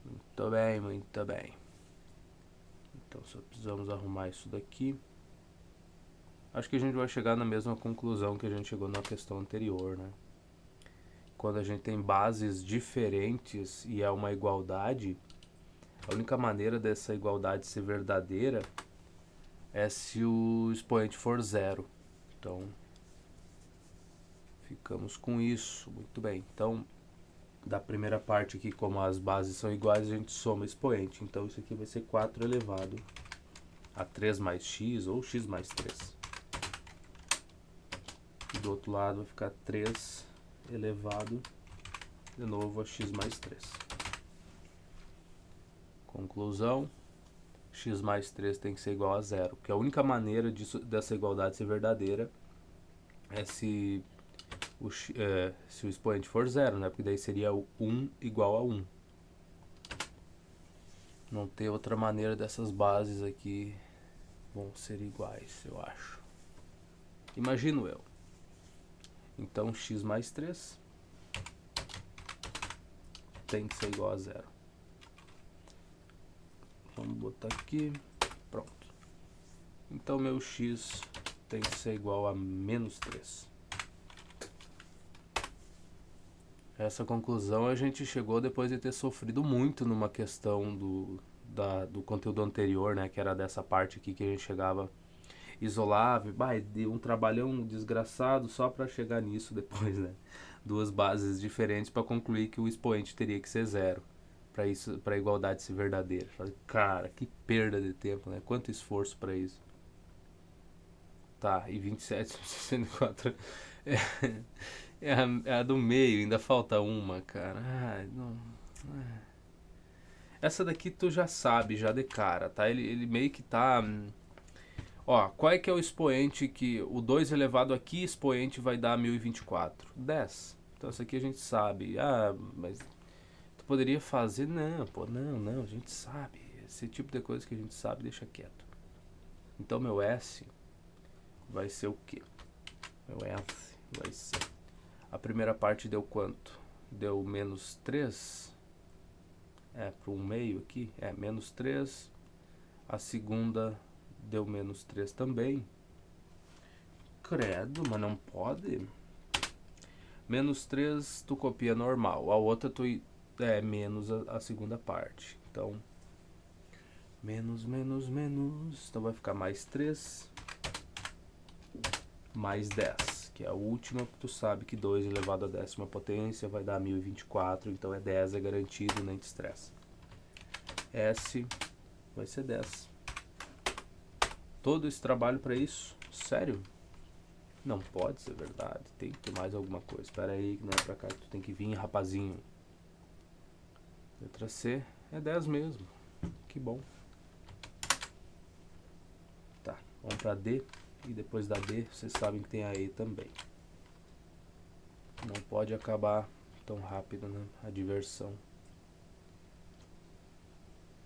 Muito bem, muito bem. Então só precisamos arrumar isso daqui. Acho que a gente vai chegar na mesma conclusão que a gente chegou na questão anterior, né? Quando a gente tem bases diferentes e é uma igualdade, a única maneira dessa igualdade ser verdadeira é se o expoente for zero. Então, ficamos com isso. Muito bem. Então, da primeira parte aqui, como as bases são iguais, a gente soma expoente. Então, isso aqui vai ser 4 elevado a 3 mais x, ou x mais 3. E do outro lado vai ficar 3 elevado, de novo, a x mais 3. Conclusão, x mais 3 tem que ser igual a zero, porque a única maneira dessa igualdade ser verdadeira é se o expoente for zero, né? Porque daí seria o 1 igual a 1. Não tem outra maneira dessas bases aqui vão ser iguais, eu acho. Imagino eu. Então x mais 3 tem que ser igual a zero. Vamos botar aqui. Pronto. Então meu x tem que ser igual a menos 3. Essa conclusão a gente chegou depois de ter sofrido muito numa questão do conteúdo anterior, né? Que era dessa parte aqui que a gente chegava, isolava, deu um trabalhão desgraçado só para chegar nisso depois, né? Duas bases diferentes para concluir que o expoente teria que ser zero para a igualdade ser verdadeira. Cara, que perda de tempo, né? Quanto esforço para isso. Tá, e 27 sobre 64 é a do meio, ainda falta uma, cara. Ai, não. Essa daqui tu já sabe, já de cara, tá? Ele meio que tá... Ó, qual é que é o expoente que... O 2 elevado aqui, expoente vai dar 1024? 10. Então essa aqui a gente sabe. Mas tu poderia fazer... Não, pô, não, a gente sabe. Esse tipo de coisa que a gente sabe, deixa quieto. Então meu S vai ser o quê? Meu S vai ser... A primeira parte deu quanto? Deu menos 3. Para um meio aqui. Menos 3. A segunda deu menos 3 também. Credo, mas não pode. Menos 3 tu copia normal. A outra tu menos a segunda parte. Então, menos, então vai ficar mais 3, mais 10, que é a última, tu sabe que 2 elevado à 10ª potência vai dar 1024, então é 10, é garantido, nem te estressa. S vai ser 10. Todo esse trabalho para isso? Sério? Não pode ser verdade, tem que ter mais alguma coisa. Espera aí, que não é pra cá que tu tem que vir, rapazinho. Letra C é 10 mesmo, que bom. Tá, vamos pra D, e depois da D, vocês sabem que tem a E também. Não pode acabar tão rápido, né, a diversão.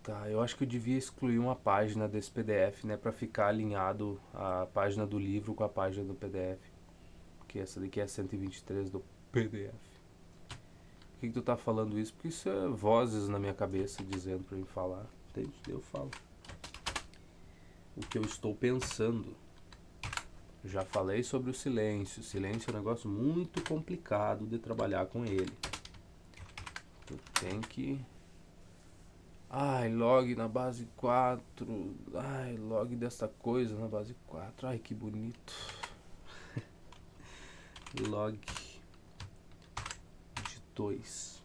Tá, eu acho que eu devia excluir uma página desse PDF, né, pra ficar alinhado a página do livro com a página do PDF. Porque essa daqui é 123 do PDF. Por que tu tá falando isso? Porque isso é vozes na minha cabeça dizendo pra mim falar. Entende? Eu falo o que eu estou pensando. Já falei sobre o silêncio. O silêncio é um negócio muito complicado de trabalhar com ele. Tu tem que... Ai, log na base 4. Ai, log dessa coisa na base 4. Ai, que bonito. Log de 2.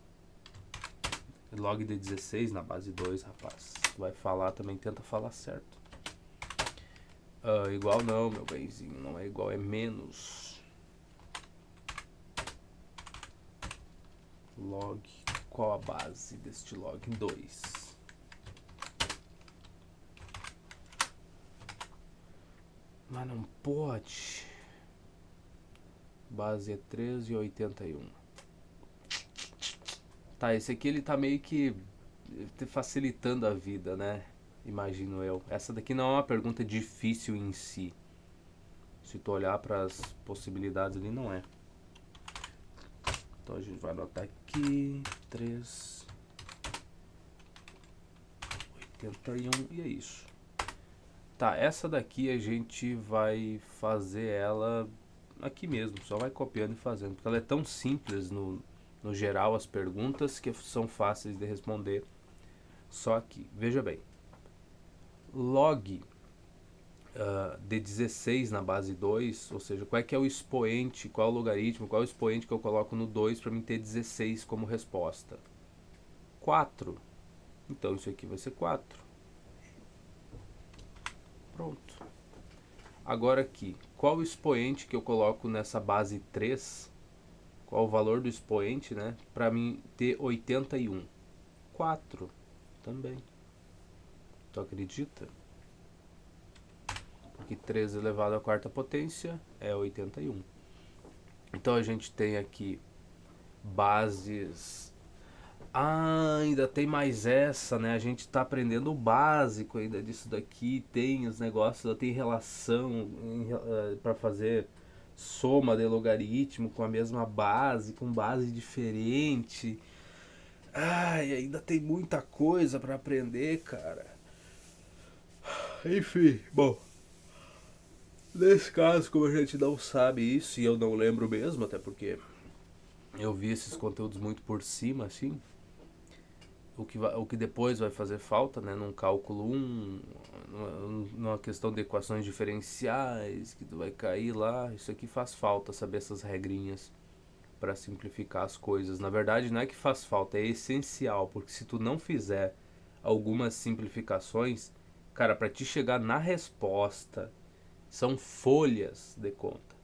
Log de 16 na base 2, rapaz. Tu vai falar também, tenta falar certo. Igual não, meu benzinho. Não é igual, é menos. Log. Qual a base deste log? 2. Mas não pode. Base é 13,81. Tá, esse aqui ele tá meio que facilitando a vida, né? Imagino eu. Essa daqui não é uma pergunta difícil em si. Se tu olhar para as possibilidades ali, não é. Então a gente vai anotar aqui 3,81 e é isso. Tá, essa daqui a gente vai fazer ela aqui mesmo, só vai copiando e fazendo, porque ela é tão simples no geral as perguntas que são fáceis de responder. Só que, veja bem, log de 16 na base 2, ou seja, qual é que é o expoente, qual é o logaritmo, qual é o expoente que eu coloco no 2 para mim ter 16 como resposta? 4. Então isso aqui vai ser 4. Pronto. Agora aqui, qual o expoente que eu coloco nessa base 3? Qual o valor do expoente, né? Para mim ter 81. 4 também. Tu acredita? Porque 3 elevado à 4ª potência é 81. Então a gente tem aqui bases. Ah, ainda tem mais essa, né? A gente tá aprendendo o básico ainda disso daqui. Tem os negócios, tem relação para fazer soma de logaritmo com a mesma base, com base diferente. Ai, ainda tem muita coisa para aprender, cara. Enfim, bom. Nesse caso, como a gente não sabe isso, e eu não lembro mesmo, até porque eu vi esses conteúdos muito por cima, assim, o que depois vai fazer falta, né, num cálculo 1, numa questão de equações diferenciais, que tu vai cair lá, isso aqui faz falta, saber essas regrinhas para simplificar as coisas. Na verdade, não é que faz falta, é essencial, porque se tu não fizer algumas simplificações, cara, para te chegar na resposta, são folhas de conta.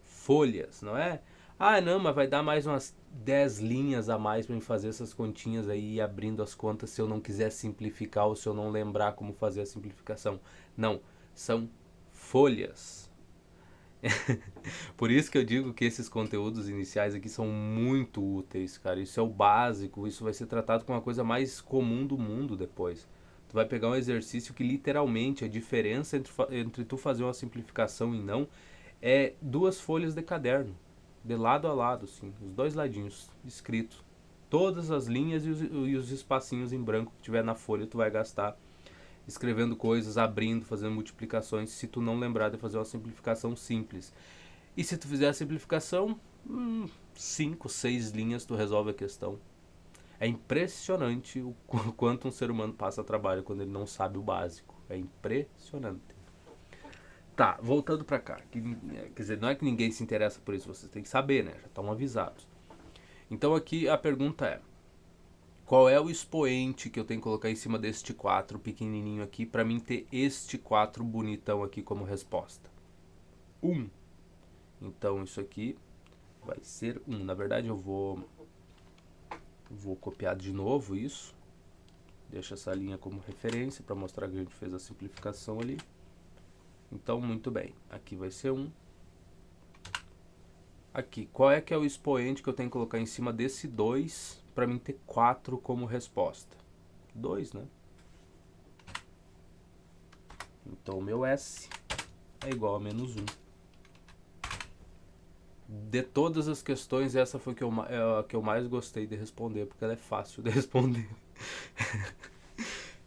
Folhas, não é? Ah, não, mas vai dar mais umas 10 linhas a mais para me fazer essas continhas aí e abrindo as contas se eu não quiser simplificar ou se eu não lembrar como fazer a simplificação. Não, são folhas. Por isso que eu digo que esses conteúdos iniciais aqui são muito úteis, cara. Isso é o básico, isso vai ser tratado como a coisa mais comum do mundo depois. Tu vai pegar um exercício que literalmente a diferença entre tu fazer uma simplificação e não é 2 folhas de caderno, de lado a lado, assim, os 2 ladinhos, escrito. Todas as linhas e os espacinhos em branco que tiver na folha tu vai gastar escrevendo coisas, abrindo, fazendo multiplicações, se tu não lembrar de fazer uma simplificação simples. E se tu fizer a simplificação, 5, 6 linhas tu resolve a questão. É impressionante o quanto um ser humano passa trabalho quando ele não sabe o básico. É impressionante. Tá, voltando pra cá. Quer dizer, não é que ninguém se interessa por isso, vocês têm que saber, né? Já estão avisados. Então aqui a pergunta é: qual é o expoente que eu tenho que colocar em cima deste 4 pequenininho aqui para mim ter este 4 bonitão aqui como resposta? 1. Então isso aqui vai ser 1. Na verdade eu vou copiar de novo isso. Deixa essa linha como referência para mostrar que a gente fez a simplificação ali. Então, muito bem. Aqui vai ser 1. Aqui, qual é que é o expoente que eu tenho que colocar em cima desse 2 para mim ter 4 como resposta? 2, né? Então, o meu S é igual a menos 1. De todas as questões, essa foi a que eu mais gostei de responder, porque ela é fácil de responder.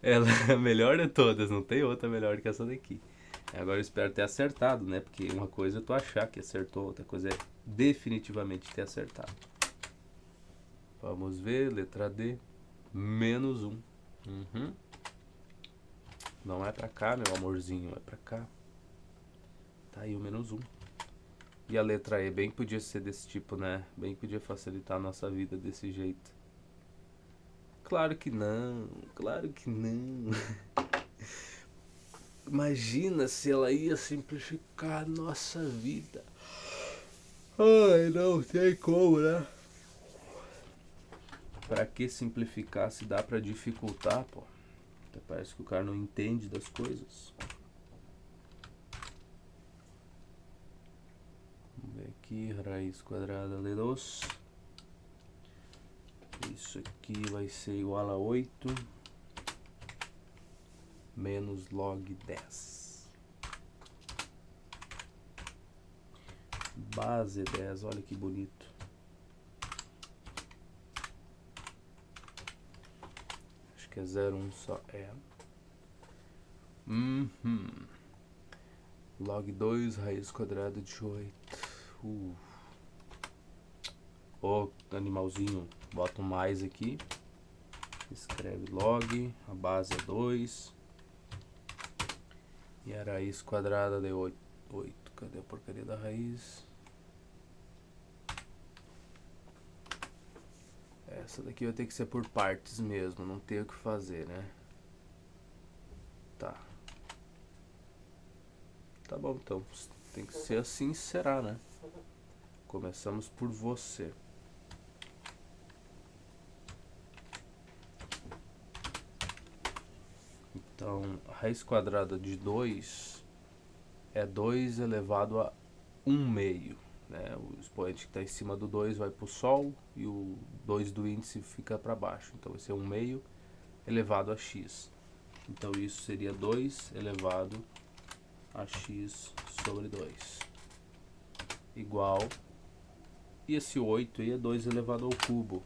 Ela é a melhor de todas, não tem outra melhor que essa daqui. Agora eu espero ter acertado, né? Porque uma coisa é tu achar que acertou, outra coisa é definitivamente ter acertado. Vamos ver, letra D, menos 1. Uhum. Não é pra cá, meu amorzinho, é pra cá. Tá aí o menos 1. E a letra E bem podia ser desse tipo, né? Bem podia facilitar a nossa vida desse jeito. Claro que não, claro que não. Imagina se ela ia simplificar a nossa vida. Ai, não tem como, né? Pra que simplificar se dá pra dificultar, pô? Até parece que o cara não entende das coisas. Vamos ver aqui, raiz quadrada de 2. Isso aqui vai ser igual a 8 menos log 10. Base 10, olha que bonito. Acho que é 0,1 só. É. Log 2, raiz quadrada de 8. Ô, animalzinho, bota um mais aqui. Escreve log, a base é 2. E a raiz quadrada de 8. Cadê a porcaria da raiz? Essa daqui vai ter que ser por partes mesmo, não tem o que fazer, né? Tá. Tá bom, então. Tem que ser assim, será, né? Começamos por você. Então, a raiz quadrada de 2 é 2 elevado a 1 meio. Né? O expoente que está em cima do 2 vai para o sol e o 2 do índice fica para baixo. Então, vai ser 1 meio elevado a x. Então, isso seria 2 elevado a x sobre 2. Igual. E esse 8 aí é 2 elevado ao cubo.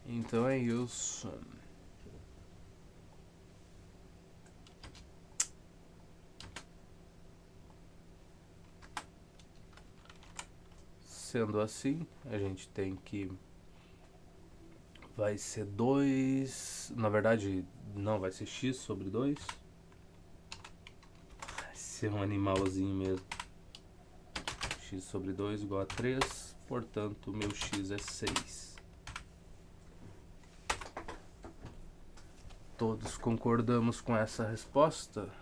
Então é isso. Sendo assim, a gente tem que... vai ser 2... Na verdade, não, vai ser x sobre 2. Vai ser um animalzinho mesmo. X sobre 2 igual a 3. Portanto, o meu x é 6. Todos concordamos com essa resposta?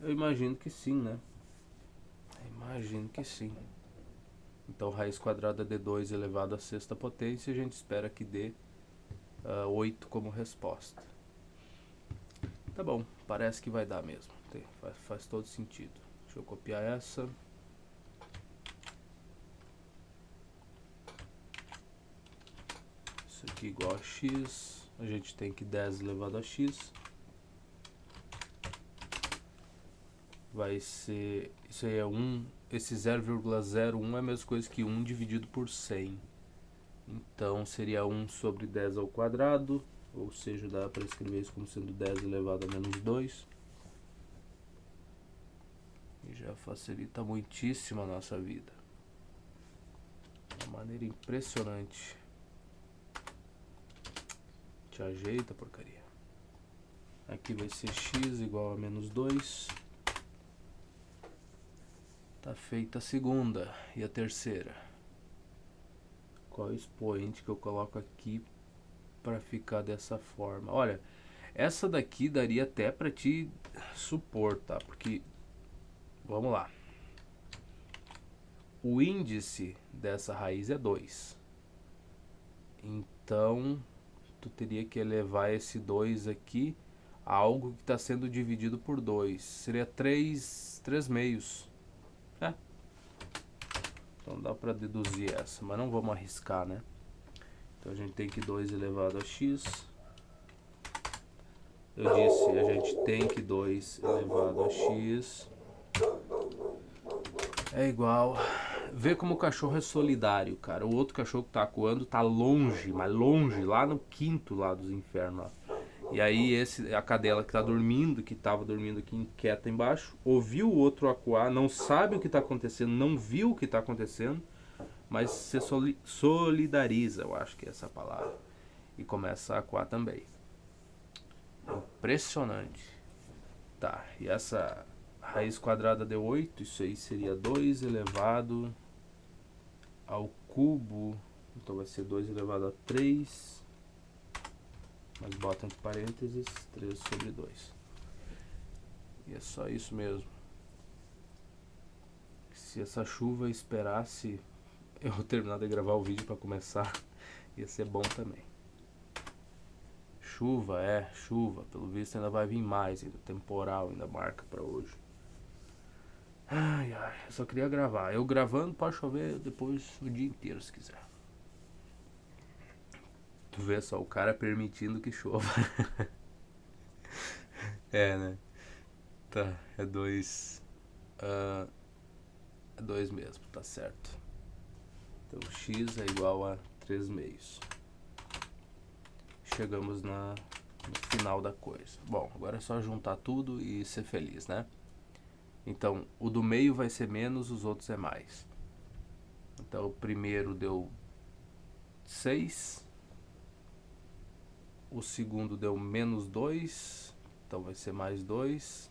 Eu imagino que sim, né? Imagino que sim. Então, raiz quadrada de 2 elevado à sexta potência, a gente espera que dê 8 como resposta. Tá bom, parece que vai dar mesmo. Faz todo sentido. Deixa eu copiar essa. Isso aqui igual a x. A gente tem que 10 elevado a x vai ser... Isso aí é 1. Esse 0,01 é a mesma coisa que 1 dividido por 100. Então seria 1 sobre 10 ao quadrado. Ou seja, dá para escrever isso como sendo 10 elevado a menos 2. E já facilita muitíssimo a nossa vida. De uma maneira impressionante. gente ajeita a porcaria. Aqui vai ser x igual a menos 2. Tá feita a segunda. E a terceira? Qual é o expoente que eu coloco aqui para ficar dessa forma? Olha, essa daqui daria até para te supor, tá? Porque, vamos lá. O índice dessa raiz é 2. Então, tu teria que elevar esse 2 aqui a algo que está sendo dividido por 2. Seria 3 meios. É. Então dá para deduzir essa, mas não vamos arriscar, né? Então a gente tem que 2 elevado a x. Eu disse, a gente tem que 2 elevado a x é igual. Vê como o cachorro é solidário, cara. O outro cachorro que tá acuando tá longe, mas longe, lá no quinto lá dos infernos. Lá. E aí a cadela que tá dormindo, que tava dormindo aqui inquieta embaixo, ouviu o outro acuar, não sabe o que tá acontecendo, não viu o que tá acontecendo, mas se solidariza, eu acho que é essa palavra. E começa a acuar também. Impressionante. Tá, e essa raiz quadrada de 8, isso aí seria 2 elevado ao cubo. Então vai ser 2 elevado a 3. Mas bota entre parênteses 3 sobre 2. E é só isso mesmo. Se essa chuva esperasse eu terminar de gravar o vídeo para começar, ia ser bom também. Chuva, pelo visto ainda vai vir mais, ainda temporal, ainda marca para hoje. Ai, eu só queria gravar. Eu gravando pode chover depois o dia inteiro se quiser. Tu vê só, o cara permitindo que chova. É, né? Tá, é 2. É 2 mesmo, tá certo. Então x é igual a 3 meios. Chegamos no final da coisa. Bom, agora é só juntar tudo e ser feliz, né? Então, o do meio vai ser menos, os outros é mais. Então, o primeiro deu 6. O segundo deu menos 2. Então, vai ser mais 2.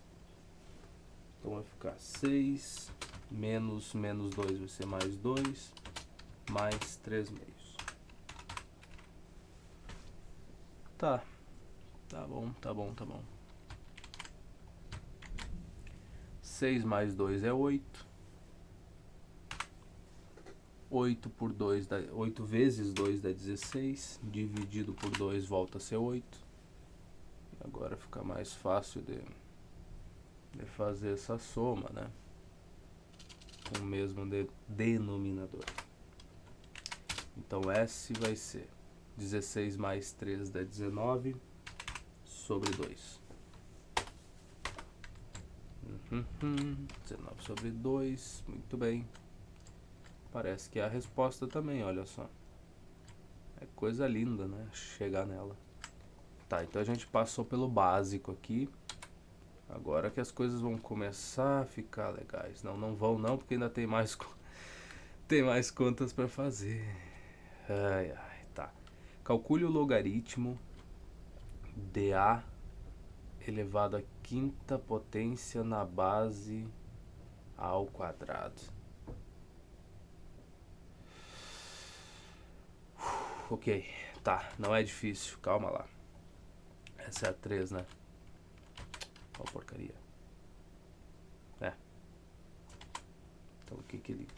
Então, vai ficar 6. Menos 2 vai ser mais 2. Mais 3 meios. Tá. Tá bom. 6 mais 2 é 8. 8 vezes 2 dá 16. Dividido por 2 volta a ser 8. E agora fica mais fácil de fazer essa soma, né? Com o mesmo denominador. Então S vai ser 16 mais 3 dá 19 sobre 2. 19 sobre 2, muito bem. Parece que é a resposta também, olha só. É coisa linda, né? Chegar nela. Tá, então a gente passou pelo básico aqui. Agora que as coisas vão começar a ficar legais. Não vão não, porque ainda tem mais contas para fazer. Ai, tá. Calcule o logaritmo de A elevado à quinta potência na base A ao quadrado. Ok, tá, não é difícil, calma lá. Essa é a 3, né? Ó, porcaria. É. Então o que ele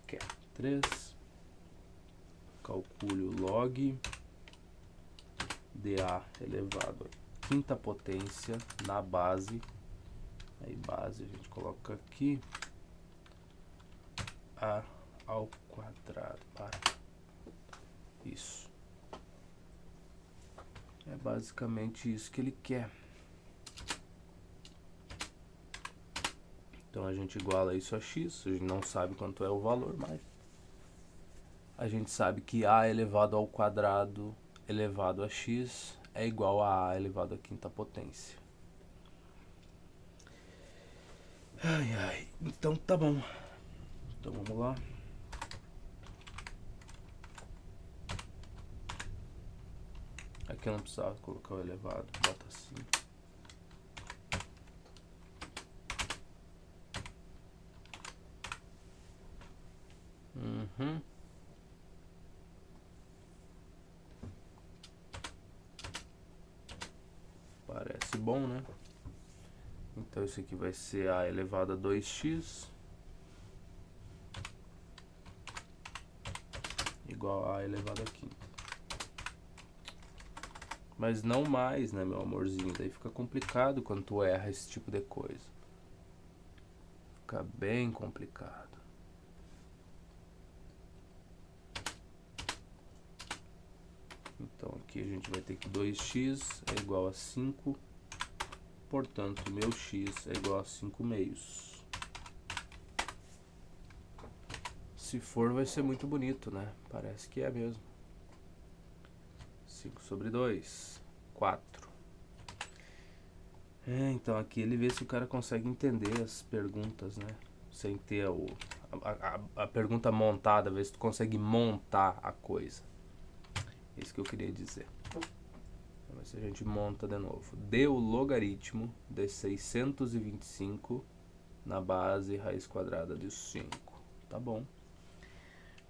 quer? 3. Calcule o log de A elevado à quinta potência na base. Aí base a gente coloca aqui. A ao quadrado. Isso. É basicamente isso que ele quer. Então a gente iguala isso a x. A gente não sabe quanto é o valor, mas a gente sabe que A elevado ao quadrado elevado a x é igual a elevado à quinta potência. Então tá bom. Então vamos lá. que eu não precisava colocar o elevado. Bota assim. Parece bom, né? Então isso aqui vai ser A elevado a 2x igual a A elevado a quinta. Mas não mais, né, meu amorzinho? Daí fica complicado quando tu erra esse tipo de coisa. Fica bem complicado. Então aqui a gente vai ter que 2x é igual a 5. Portanto, meu x é igual a 5 meios. Se for, vai ser muito bonito, né? Parece que é mesmo. 5 sobre 2, 4. Então aqui ele vê se o cara consegue entender as perguntas, né? Sem ter a pergunta montada, ver se tu consegue montar a coisa. É isso que eu queria dizer. Então, se a gente monta de novo. Dê o logaritmo de 625 na base raiz quadrada de 5. Tá bom.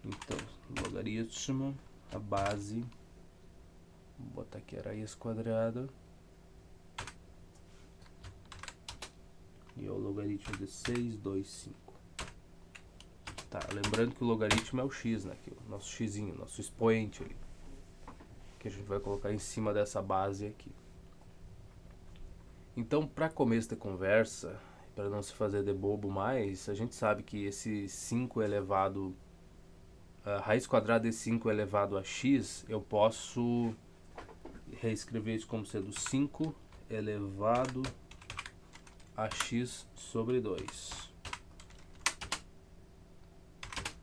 Então, logaritmo, a base, vou botar aqui a raiz quadrada, e é o logaritmo de 625. Tá, lembrando que o logaritmo é o x, né? Aqui, o nosso xzinho, nosso expoente ali, que a gente vai colocar em cima dessa base aqui. Então, para começo de conversa, para não se fazer de bobo mais, a gente sabe que esse 5 elevado, a raiz quadrada de 5 elevado a x, eu posso reescrever isso como sendo 5 elevado a x sobre 2.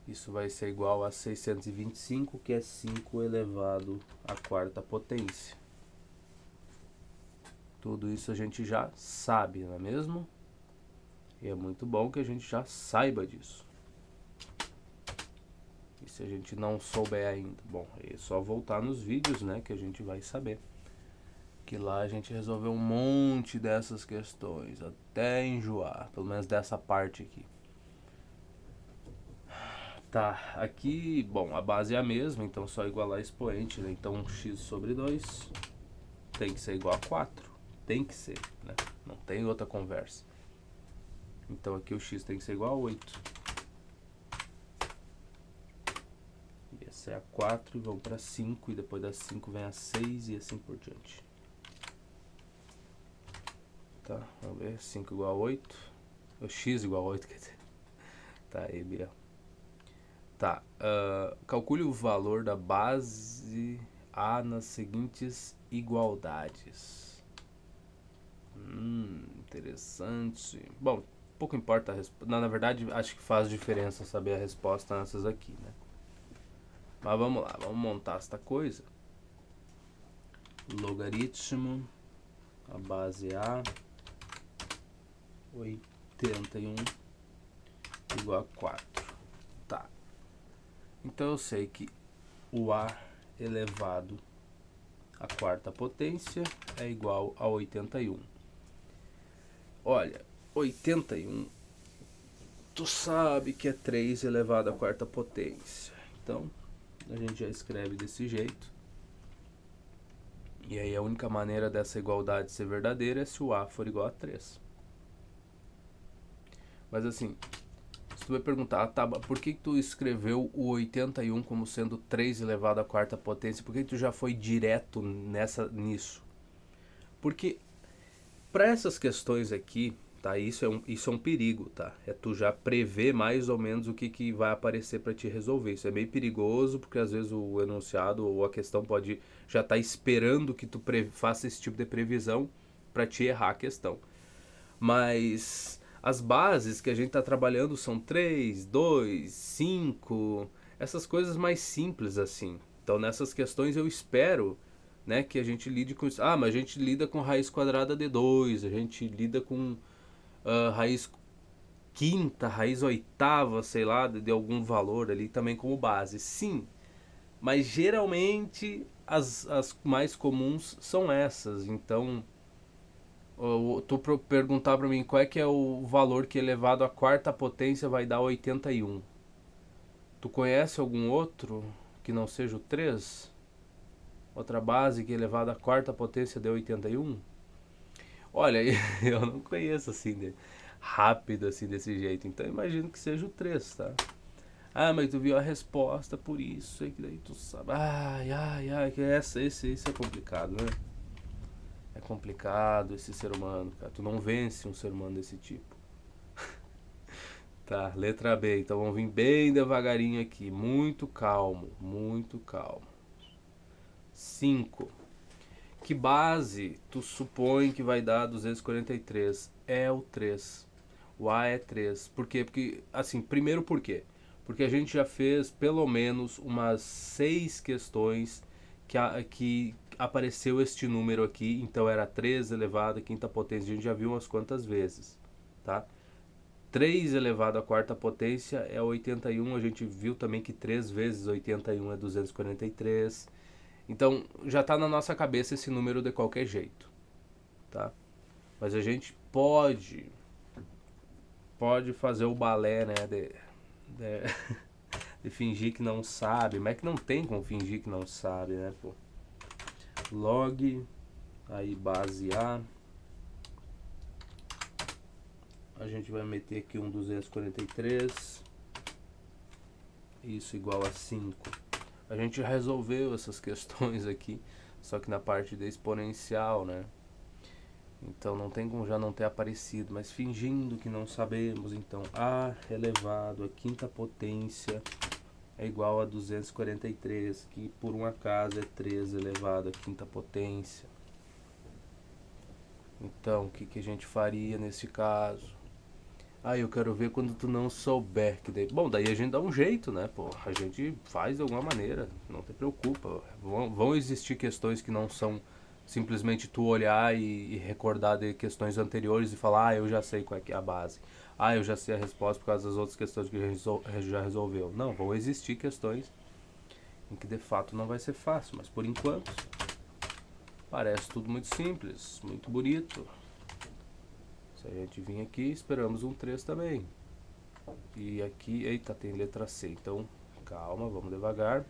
Isso vai ser igual a 625, que é 5 elevado à quarta potência. Tudo isso a gente já sabe, não é mesmo? E é muito bom que a gente já saiba disso. E se a gente não souber ainda, bom, é só voltar nos vídeos, né, que a gente vai saber. Que lá a gente resolveu um monte dessas questões, até enjoar, pelo menos dessa parte aqui. Tá, aqui, bom, a base é a mesma, então só igualar expoente, né? Então x sobre 2 tem que ser igual a 4. Tem que ser, né? Não tem outra conversa. Então aqui o x tem que ser igual a 8. E essa é a 4 e vamos para 5, e depois da 5 vem a 6 e assim por diante. Tá, vamos ver, 5 igual a 8. O x igual a 8, quer dizer. Tá aí, Biel. Tá, calcule o valor da base A nas seguintes igualdades. Interessante. Bom, pouco importa a resposta. Na verdade, acho que faz diferença saber a resposta nessas aqui, né? Mas vamos lá, vamos montar esta coisa. Logaritmo, a base A, 81 igual a 4. Tá. Então eu sei que o A elevado à quarta potência é igual a 81. Olha, 81, tu sabe que é 3 elevado à quarta potência. Então, a gente já escreve desse jeito. E aí a única maneira dessa igualdade ser verdadeira é se o A for igual a 3. Mas assim, se tu vai perguntar, tá, por que tu escreveu o 81 como sendo 3 elevado à quarta potência? Por que tu já foi direto nisso? Porque para essas questões aqui, tá, isso é um perigo, tá? É tu já prever mais ou menos o que vai aparecer para te resolver. Isso é meio perigoso, porque às vezes o enunciado ou a questão pode já estar esperando que tu faça esse tipo de previsão para te errar a questão. Mas as bases que a gente está trabalhando são 3, 2, 5, essas coisas mais simples assim. Então nessas questões eu espero, né, que a gente lide com isso. Ah, mas a gente lida com raiz quadrada de 2, a gente lida com raiz quinta, raiz oitava, sei lá, de algum valor ali também como base. Sim, mas geralmente as mais comuns são essas. Então, tu perguntar para mim qual é que é o valor que elevado à quarta potência vai dar 81. Tu conhece algum outro que não seja o 3? Outra base que elevado à quarta potência deu 81? Olha, eu não conheço assim, rápido assim desse jeito. Então imagino que seja o 3, tá? Ah, mas tu viu a resposta por isso, é que daí tu sabe. Ai, ai, ai, que esse é complicado, né? É complicado esse ser humano, cara. Tu não vence um ser humano desse tipo. Tá, letra B. Então vamos vir bem devagarinho aqui. Muito calmo, muito calmo. 5. Que base tu supõe que vai dar 243? É o 3. O A é 3. Por quê? Porque, assim, primeiro por quê? Porque a gente já fez pelo menos umas 6 questões que apareceu este número aqui. Então era 3 elevado à quinta potência. A gente já viu umas quantas vezes, tá? 3 elevado à quarta potência é 81. A gente viu também que 3 vezes 81 é 243. Então já está na nossa cabeça esse número de qualquer jeito, tá? Mas a gente pode fazer o balé, né, de, de fingir que não sabe, mas é que não tem como fingir que não sabe, né, pô? Log, aí base a gente vai meter aqui um 243, isso igual a 5. A gente resolveu essas questões aqui, só que na parte da exponencial, né? Então não tem como já não ter aparecido, mas fingindo que não sabemos, então A elevado à quinta potência é igual a 243, que por um acaso é 3 elevado à quinta potência. Então o que a gente faria nesse caso? Ah, eu quero ver quando tu não souber. Que daí, bom, daí a gente dá um jeito, né, pô? A gente faz de alguma maneira, não te preocupa. Vão existir questões que não são simplesmente tu olhar e recordar de questões anteriores e falar, ah, eu já sei qual é que é a base. Ah, eu já sei a resposta por causa das outras questões que a gente já resolveu. Não, vão existir questões em que de fato não vai ser fácil, mas por enquanto parece tudo muito simples, muito bonito. Se a gente vir aqui, esperamos um 3 também. E aqui, eita, tem letra C. Então, calma, vamos devagar,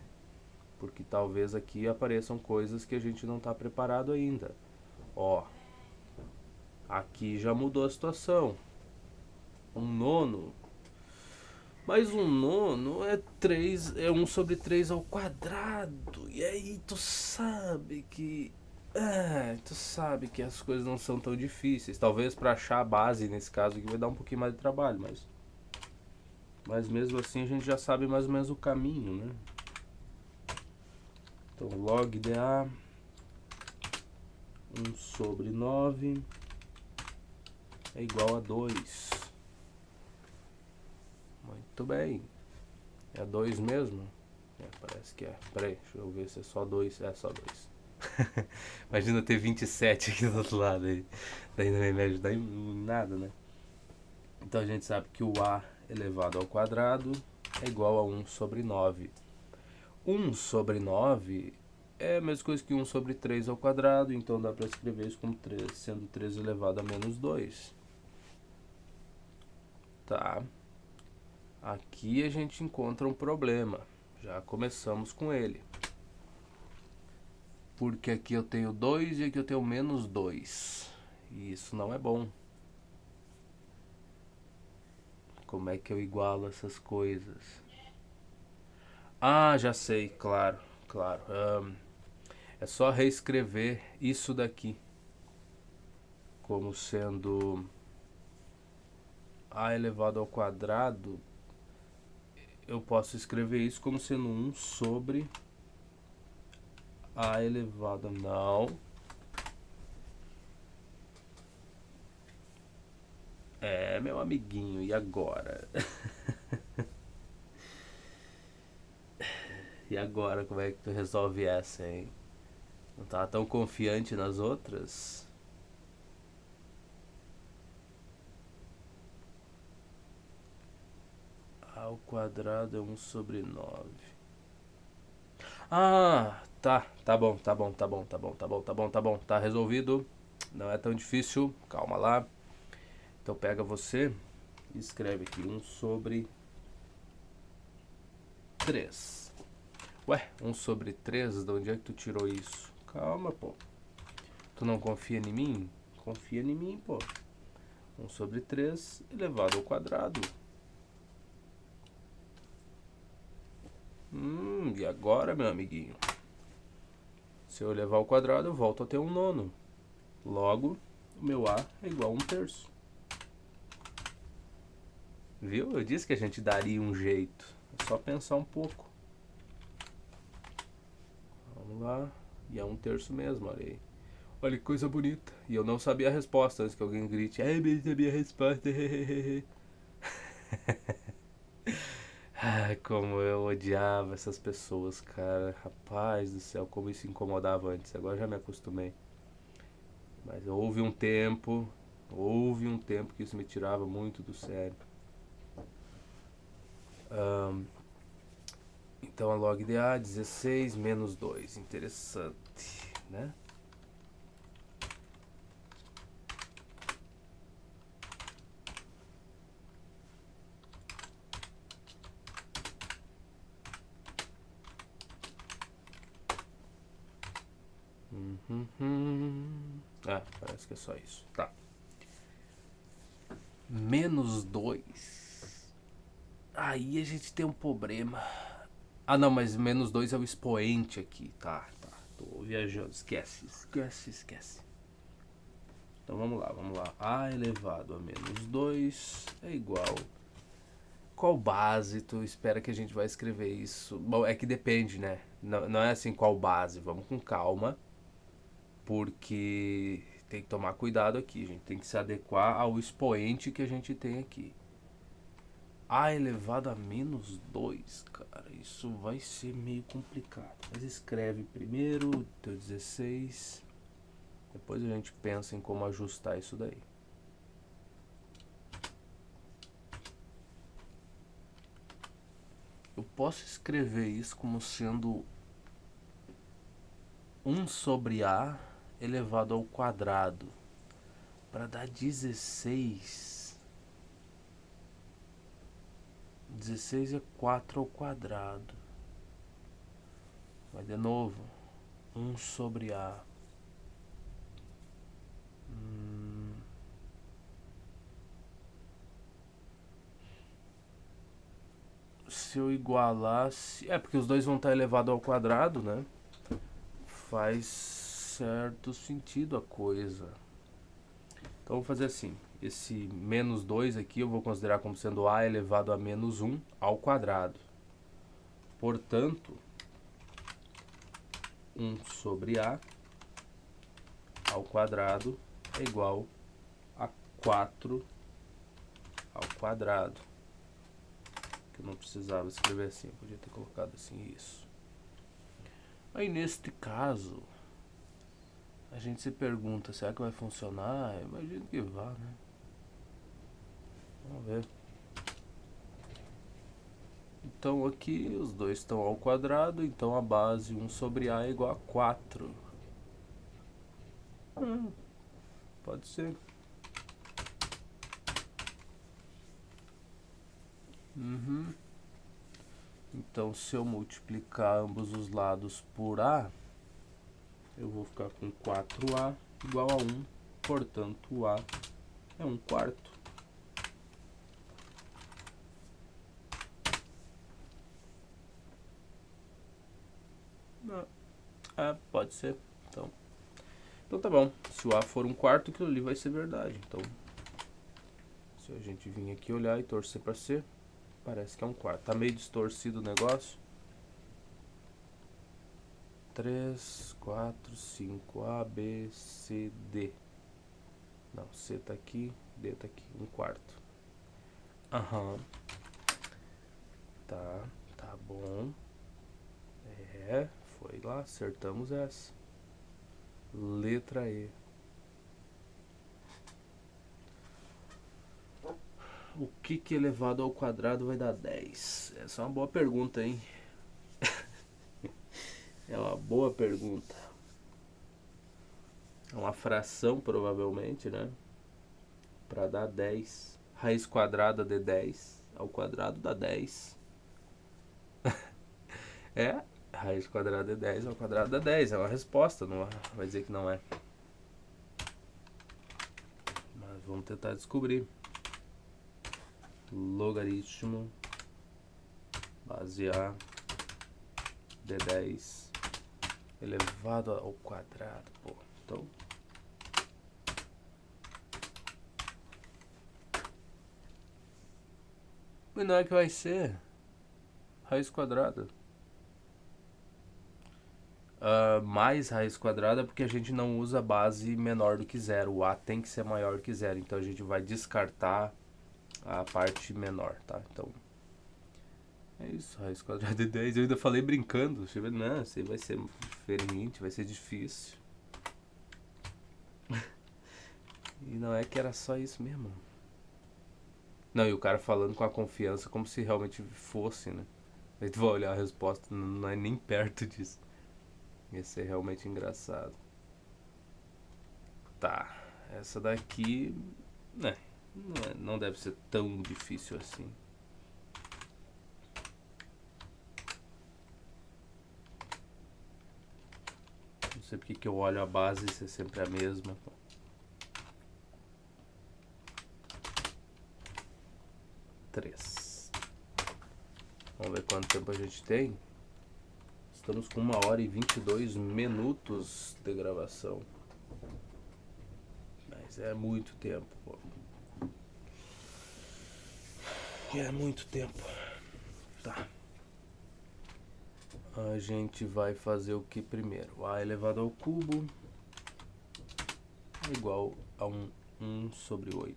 porque talvez aqui apareçam coisas que a gente não está preparado ainda. Ó, aqui já mudou a situação. Um nono. Mas um nono é 3, é 1/3 ao quadrado. E aí tu sabe que. Tu sabe que as coisas não são tão difíceis. Talvez para achar a base nesse caso aqui vai dar um pouquinho mais de trabalho, mas mesmo assim a gente já sabe mais ou menos o caminho, né? Então log de A 1/9 é igual a 2. Muito bem. É 2 mesmo? Parece que é. Peraí, deixa eu ver se é só 2. É só 2. Imagina ter 27 aqui do outro lado aí. Daí não vai me ajudar em nada, né? Então a gente sabe que o A elevado ao quadrado é igual a 1/9. 1/9 é a mesma coisa que 1/3 ao quadrado, então dá para escrever isso como 3, sendo 3 elevado a menos 2. Tá. Aqui a gente encontra um problema. Já começamos com ele. Porque aqui eu tenho 2 e aqui eu tenho menos 2. E isso não é bom. Como é que eu igualo essas coisas? Ah, já sei, claro, claro. É só reescrever isso daqui como sendo A elevado ao quadrado. Eu posso escrever isso como sendo 1 sobre A elevado. Não. É, meu amiguinho, e agora? E agora, como é que tu resolve essa, hein? Não tava tão confiante nas outras? A ao quadrado é 1/9. Ah, Tá bom, tá resolvido. Não é tão difícil, calma lá. Então pega você e escreve aqui 1/3. Ué, 1/3? De onde é que tu tirou isso? Calma, pô. Tu não confia em mim? Confia em mim, pô. 1/3 elevado ao quadrado. E agora, meu amiguinho? Se eu elevar ao quadrado, eu volto a ter um nono. Logo, o meu A é igual a 1/3. Viu? Eu disse que a gente daria um jeito. É só pensar um pouco. Vamos lá. E é 1/3 mesmo, olha aí. Olha que coisa bonita. E eu não sabia a resposta antes que alguém grite. Ai, mas sabia a resposta. Ai, como eu odiava essas pessoas, cara. Rapaz do céu, como isso incomodava antes. Agora já me acostumei. Mas houve um tempo que isso me tirava muito do sério. Então a log de A, 16 menos 2. Interessante, né? Parece que é só isso. Tá. Menos 2. Aí a gente tem um problema. Ah, não, mas menos 2 é o expoente aqui. Tá. Tô viajando. Esquece. Então vamos lá. A elevado a menos 2 é igual. Qual base tu espera que a gente vai escrever isso? Bom, é que depende, né? Não é assim qual base. Vamos com calma. Porque tem que tomar cuidado aqui. A gente tem que se adequar ao expoente que a gente tem aqui. A elevado a menos 2, cara, isso vai ser meio complicado. Mas escreve primeiro teu 16. Depois a gente pensa em como ajustar isso daí. Eu posso escrever isso como sendo 1/A elevado ao quadrado. Para dar 16. 16 é 4 ao quadrado. Vai de novo. 1/A. Se eu igualasse... É, porque os dois vão estar elevados ao quadrado, né? Faz certo sentido a coisa. Então, vou fazer assim. Esse menos 2 aqui eu vou considerar como sendo A elevado a menos 1 ao quadrado. Portanto, 1/A ao quadrado é igual a 4 ao quadrado. Que eu não precisava escrever assim, podia ter colocado assim, isso. Aí neste caso, a gente se pergunta, será que vai funcionar? Eu imagino que vá, né? Vamos ver. Então aqui os dois estão ao quadrado, então a base 1/A é igual a 4. Pode ser. Então se eu multiplicar ambos os lados por A, eu vou ficar com 4A igual a 1. Portanto, o A é 1/4. Pode ser. Então tá bom. Se o A for 1/4, aquilo ali vai ser verdade. Então, se a gente vir aqui olhar e torcer para ser, parece que é 1/4. Tá meio distorcido o negócio. 3, 4, 5, A, B, C, D. Não, C tá aqui, D tá aqui, 1/4. Tá bom. Foi lá, acertamos essa. Letra E. O que elevado ao quadrado vai dar 10? Essa é uma boa pergunta, hein? É uma boa pergunta. É uma fração, provavelmente, né? Para dar 10. Raiz quadrada de 10 ao quadrado dá 10. É, raiz quadrada de 10 ao quadrado dá 10. É uma resposta, não vai dizer que não é. Mas vamos tentar descobrir. Logaritmo base A de 10 elevado ao quadrado. Pô, então... Mas não é que vai ser raiz quadrada. Mais raiz quadrada porque a gente não usa base menor do que zero. O A tem que ser maior que zero. Então a gente vai descartar a parte menor, tá? Então é isso, raiz quadrada de 10. Eu ainda falei brincando. Deixa eu ver, não, isso aí vai ser diferente, vai ser difícil. E não é que era só isso mesmo. Não, e o cara falando com a confiança como se realmente fosse, né? Aí tu vai olhar a resposta, não é nem perto disso. Ia ser realmente engraçado. Tá, essa daqui, né, não deve ser tão difícil assim. Não sei porque que eu olho a base ser sempre a mesma. 3. Vamos ver quanto tempo a gente tem. Estamos com 1 hora e 22 minutos de gravação. Mas é muito tempo, pô. É muito tempo. Tá. A gente vai fazer o que primeiro? A elevado ao cubo é igual a 1 sobre 8.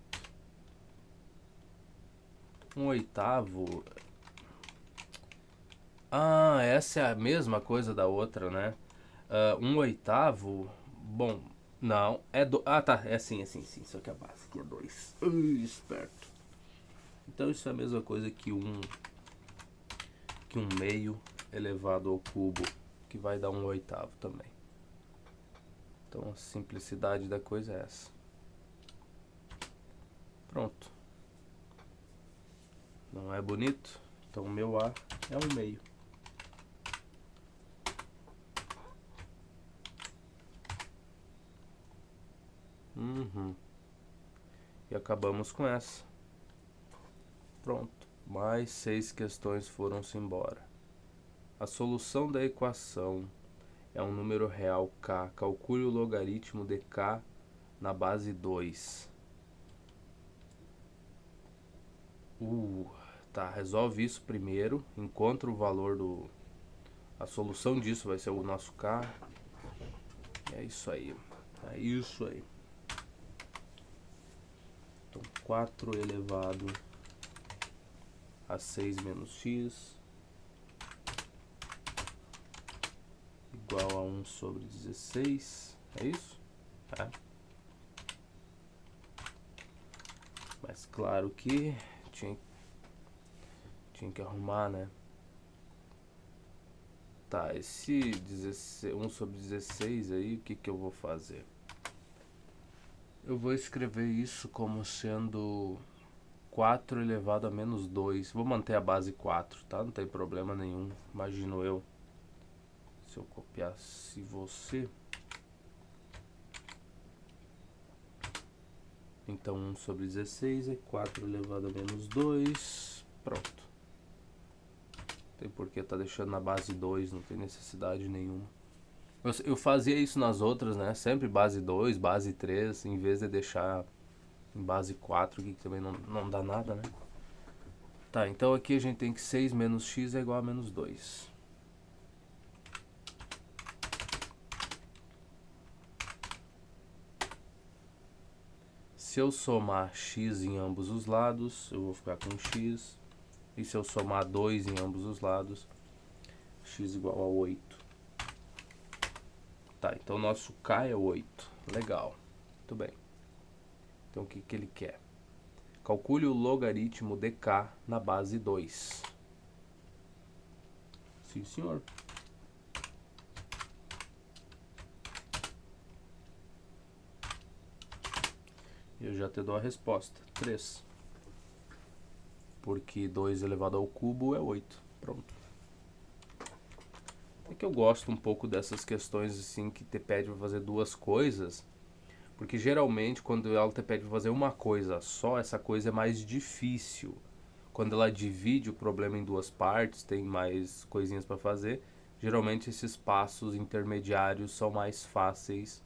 1/8. Ah, essa é a mesma coisa da outra, né? 1/8. Bom, não. Ah, tá. É assim, sim. Só que a base aqui é 2. Esperto. Então isso é a mesma coisa que 1 meio elevado ao cubo, que vai dar 1/8 também. Então a simplicidade da coisa é essa. Pronto. Não é bonito? Então o meu A é 1 meio. E acabamos com essa. Pronto. Mais 6 questões foram-se embora. A solução da equação é um número real k. Calcule o logaritmo de k na base 2. Tá, resolve isso primeiro. Encontra o valor do... A solução disso vai ser o nosso k. É isso aí. É isso aí. Então 4 elevado a 6 menos x igual a 1 sobre 16. É isso? É. Mas claro que tinha que arrumar, né? Tá, esse 1 sobre 16 aí, o que eu vou fazer? Eu vou escrever isso como sendo 4 elevado a menos 2. Vou manter a base 4, tá? Não tem problema nenhum, imagino eu. Se eu copiasse você... Então 1 sobre 16 é 4 elevado a menos 2. Pronto. Não tem por que tá deixando na base 2, não tem necessidade nenhuma. Eu fazia isso nas outras, né? Sempre base 2, base 3, em vez de deixar em base 4, que também não dá nada, né? Tá, então aqui a gente tem que 6 menos x é igual a menos 2. Se eu somar x em ambos os lados, eu vou ficar com x. E se eu somar 2 em ambos os lados, x igual a 8. Tá, então o nosso k é 8. Legal. Muito bem. Então o que ele quer? Calcule o logaritmo de k na base 2. Sim, senhor. Eu já te dou a resposta, 3. Porque 2 elevado ao cubo é 8. Pronto. É que eu gosto um pouco dessas questões assim que te pede para fazer duas coisas, porque geralmente quando ela te pede para fazer uma coisa só, essa coisa é mais difícil. Quando ela divide o problema em duas partes, tem mais coisinhas para fazer, geralmente esses passos intermediários são mais fáceis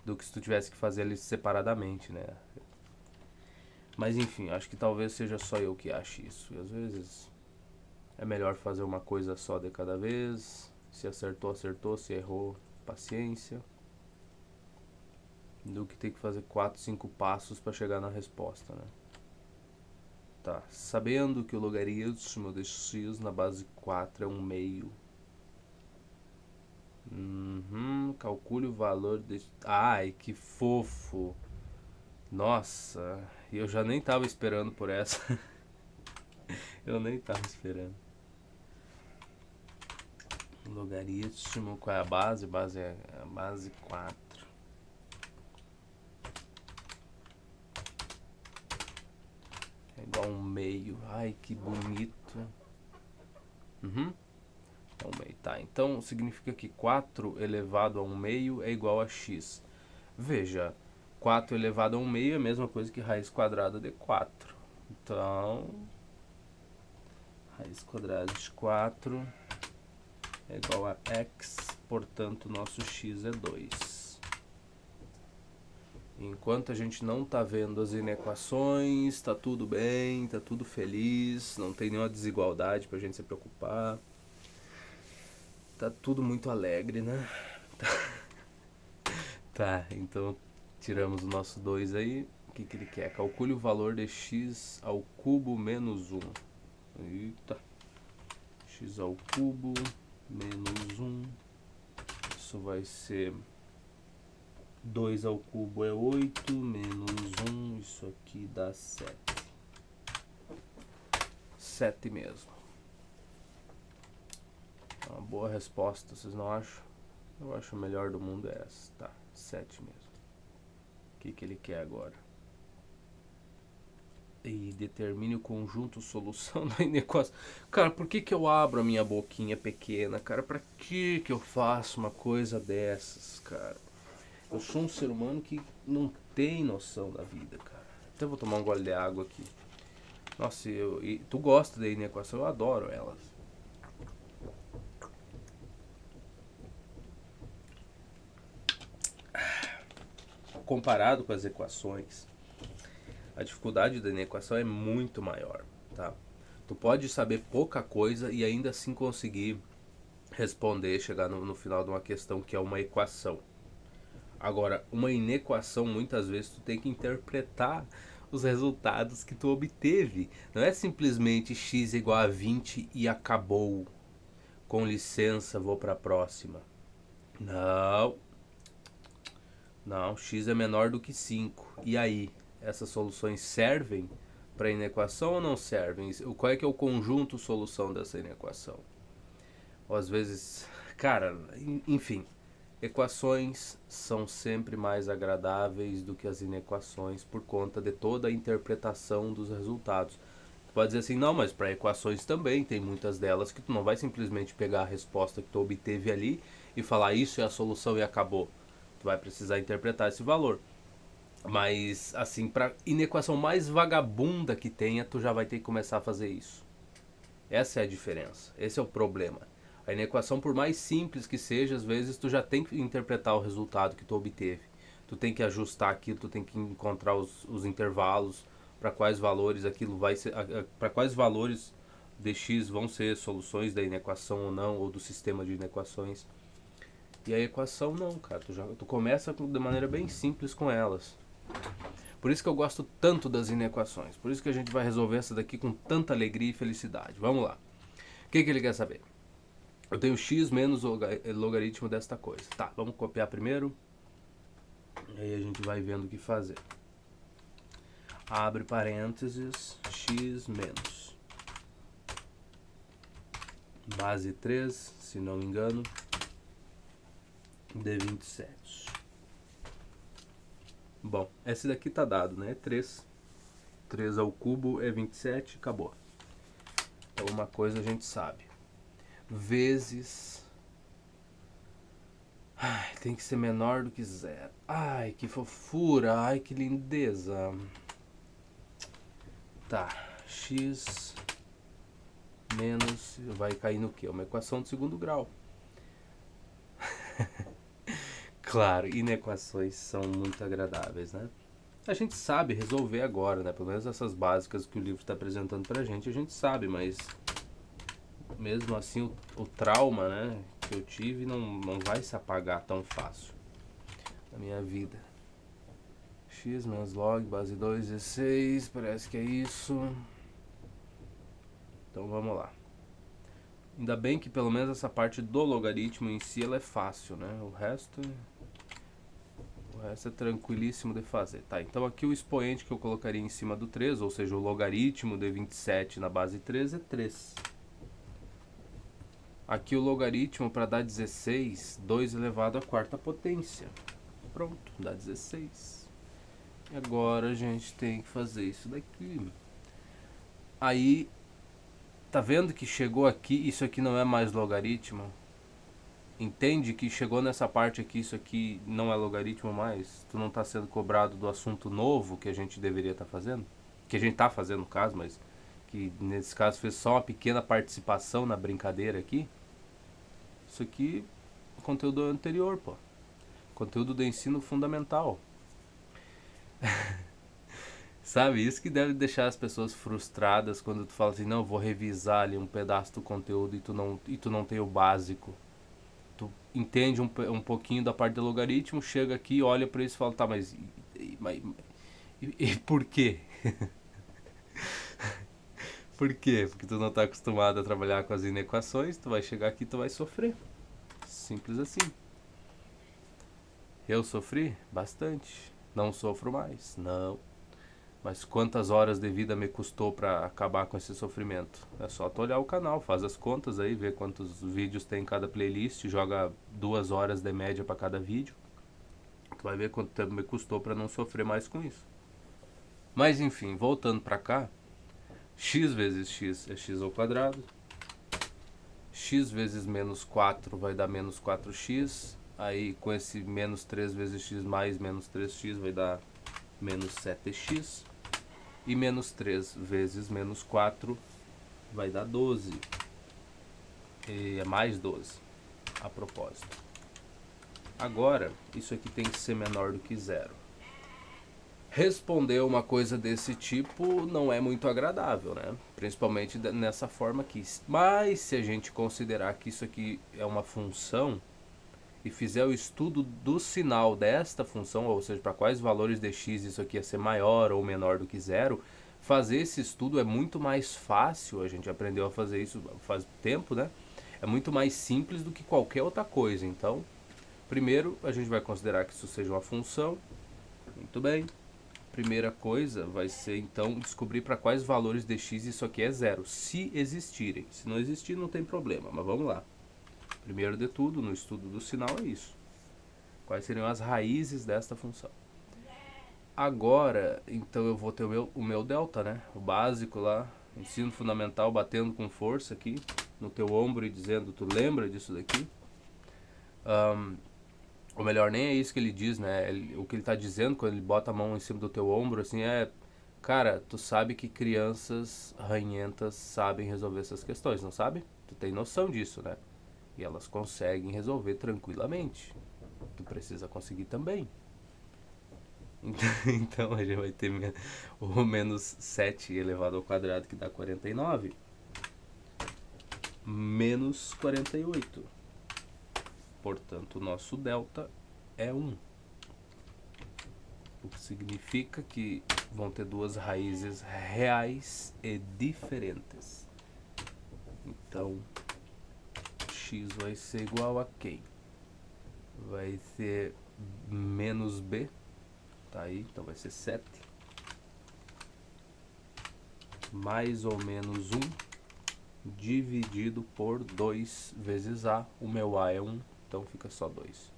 do que se tu tivesse que fazer eles separadamente, né? Mas enfim, acho que talvez seja só eu que ache isso. E às vezes é melhor fazer uma coisa só de cada vez. Se acertou, acertou. Se errou, paciência. Do que ter que fazer 4, 5 passos para chegar na resposta, né? Tá. Sabendo que o logaritmo de x na base 4 é 1 meio. Calcule o valor de... Ai, que fofo. Nossa, eu já nem tava esperando por essa. Eu nem tava esperando. Logaritmo, qual é a base? Base é a base 4. É igual a 1 meio. Ai, que bonito. É 1 meio. Tá, então significa que 4 elevado a 1 meio é igual a x. Veja, 4 elevado a 1 meio é a mesma coisa que raiz quadrada de 4. Então, raiz quadrada de 4 é igual a x, portanto nosso x é 2. Enquanto a gente não tá vendo as inequações, tá tudo bem, tá tudo feliz, não tem nenhuma desigualdade pra gente se preocupar. Tá tudo muito alegre, né? Tá, então tiramos o nosso 2 aí. O que ele quer? Calcule o valor de x ao cubo menos 1. Eita. X ao cubo menos 1. Isso vai ser 2 ao cubo é 8, menos 1, isso aqui dá 7. 7 mesmo. Uma boa resposta, vocês não acham? Eu acho a melhor do mundo é essa. Tá, 7 mesmo. O que ele quer agora? E determine o conjunto solução da inequação. Cara, por que eu abro a minha boquinha pequena, cara? Pra que eu faço uma coisa dessas, cara? Eu sou um ser humano que não tem noção da vida, cara. Até vou tomar um gole de água aqui. Nossa, e tu gosta da inequação? Eu adoro elas. Comparado com as equações, a dificuldade da inequação é muito maior, tá? Tu pode saber pouca coisa e ainda assim conseguir responder, chegar no final de uma questão que é uma equação. Agora, uma inequação, muitas vezes tu tem que interpretar os resultados que tu obteve. Não é simplesmente x igual a 20 e acabou. Com licença, vou para a próxima. Não. Não, x é menor do que 5. E aí? Essas soluções servem para a inequação ou não servem? Qual é que é o conjunto solução dessa inequação? Ou às vezes, cara, enfim, equações são sempre mais agradáveis do que as inequações por conta de toda a interpretação dos resultados. Tu pode dizer assim, não, mas para equações também tem muitas delas que tu não vai simplesmente pegar a resposta que tu obteve ali e falar isso é a solução e acabou. Tu vai precisar interpretar esse valor. Mas, assim, para inequação mais vagabunda que tenha, tu já vai ter que começar a fazer isso. Essa é a diferença. Esse é o problema. A inequação, por mais simples que seja, às vezes tu já tem que interpretar o resultado que tu obteve. Tu tem que ajustar aquilo, tu tem que encontrar os intervalos para quais valores aquilo vai ser, para quais valores de x vão ser soluções da inequação ou não, ou do sistema de inequações. E a equação não, cara. Tu começa de maneira bem simples com elas. Por isso que eu gosto tanto das inequações. Por isso que a gente vai resolver essa daqui com tanta alegria e felicidade. Vamos lá. O que ele quer saber? Eu tenho x menos o logaritmo desta coisa. Tá, vamos copiar primeiro. E aí a gente vai vendo o que fazer. Abre parênteses, x menos. Base 3, se não me engano, de 27. Bom, esse daqui tá dado, né? 3. 3 ao cubo é 27, acabou. Então uma coisa a gente sabe. Vezes... Ai, tem que ser menor do que zero. Ai, que fofura. Ai, que lindeza. Tá. X menos... Vai cair no quê? Uma equação de segundo grau. Claro, inequações são muito agradáveis, né? A gente sabe resolver agora, né? Pelo menos essas básicas que o livro está apresentando pra gente, a gente sabe, mas mesmo assim o trauma, né, que eu tive não vai se apagar tão fácil na minha vida. X menos log, base 2, 16, parece que é isso. Então vamos lá. Ainda bem que pelo menos essa parte do logaritmo em si ela é fácil, né? O resto é tranquilíssimo de fazer. Tá, então aqui o expoente que eu colocaria em cima do 3, ou seja, o logaritmo de 27 na base 3 é 3. Aqui o logaritmo para dar 16, 2 elevado à quarta potência. Pronto, dá 16. E agora a gente tem que fazer isso daqui. Aí, tá vendo que chegou aqui, isso aqui não é mais logaritmo? Entende que chegou nessa parte aqui, isso aqui não é logaritmo mais? Tu não tá sendo cobrado do assunto novo que a gente deveria estar fazendo? Que a gente tá fazendo no caso, mas que nesse caso fez só uma pequena participação na brincadeira aqui. Isso aqui é conteúdo anterior, pô. Conteúdo do ensino fundamental. Sabe, isso que deve deixar as pessoas frustradas quando tu fala assim, não, vou revisar ali um pedaço do conteúdo e tu não tem o básico. Tu entende um pouquinho da parte do logaritmo, chega aqui, olha pra isso e fala, tá, mas por quê? Por quê? Porque tu não tá acostumado a trabalhar com as inequações, tu vai chegar aqui e tu vai sofrer. Simples assim. Eu sofri? Bastante. Não sofro mais? Não. Mas quantas horas de vida me custou para acabar com esse sofrimento? É só tu olhar o canal, faz as contas aí, vê quantos vídeos tem em cada playlist, joga 2 horas de média para cada vídeo. Tu vai ver quanto tempo me custou para não sofrer mais com isso. Mas enfim, voltando para cá, x vezes x é x ao quadrado. X vezes menos 4 vai dar menos 4x. Aí com esse menos 3 vezes x mais menos 3x vai dar menos 7x. E menos 3 vezes menos 4 vai dar 12. E é mais 12, a propósito. Agora, isso aqui tem que ser menor do que zero. Responder uma coisa desse tipo não é muito agradável, né? Principalmente nessa forma aqui. Mas se a gente considerar que isso aqui é uma função e fizer o estudo do sinal desta função, ou seja, para quais valores de x isso aqui ia ser maior ou menor do que zero, fazer esse estudo é muito mais fácil. A gente aprendeu a fazer isso faz tempo, né? É muito mais simples do que qualquer outra coisa. Então, primeiro a gente vai considerar que isso seja uma função. Muito bem. Primeira coisa vai ser então descobrir para quais valores de x isso aqui é zero, se existirem. Se não existir, não tem problema, mas vamos lá. Primeiro de tudo, no estudo do sinal é isso. Quais seriam as raízes desta função? Agora, então eu vou ter o meu delta, né? O básico lá, ensino fundamental batendo com força aqui no teu ombro e dizendo, tu lembra disso daqui? Ou melhor, nem é isso que ele diz, né? O que ele tá dizendo quando ele bota a mão em cima do teu ombro, assim, é... Cara, tu sabe que crianças ranhentas sabem resolver essas questões, não sabe? Tu tem noção disso, né? E elas conseguem resolver tranquilamente. Tu precisa conseguir também. Então a gente vai ter o menos 7 elevado ao quadrado, que dá 49. Menos 48. Portanto, o nosso delta é 1. O que significa que vão ter duas raízes reais e diferentes. Então, x vai ser igual a quem? Vai ser menos b. Tá aí, então vai ser 7. Mais ou menos 1 dividido por 2 vezes a. O meu a é 1, então fica só 2.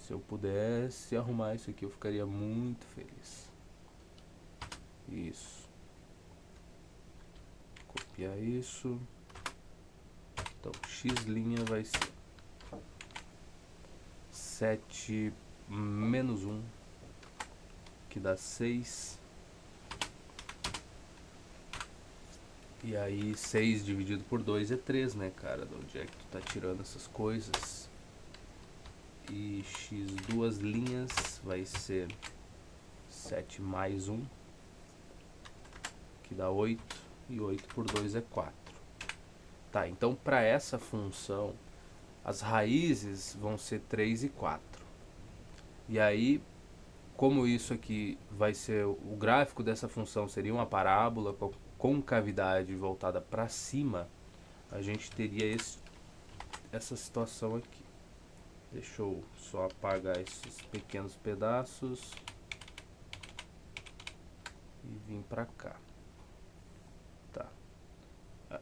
Se eu pudesse arrumar isso aqui, eu ficaria muito feliz. Isso. Copiar isso. Então, x' vai ser 7 menos 1, que dá 6. E aí 6 dividido por 2 é 3, né, cara? De onde é que tu tá tirando essas coisas? E x duas linhas vai ser 7 mais 1, que dá 8. E 8 por 2 é 4. Tá, então para essa função, as raízes vão ser 3 e 4. E aí, como isso aqui vai ser, o gráfico dessa função seria uma parábola com concavidade voltada para cima, a gente teria essa situação aqui. Deixa eu só apagar esses pequenos pedaços e vir para cá. Tá.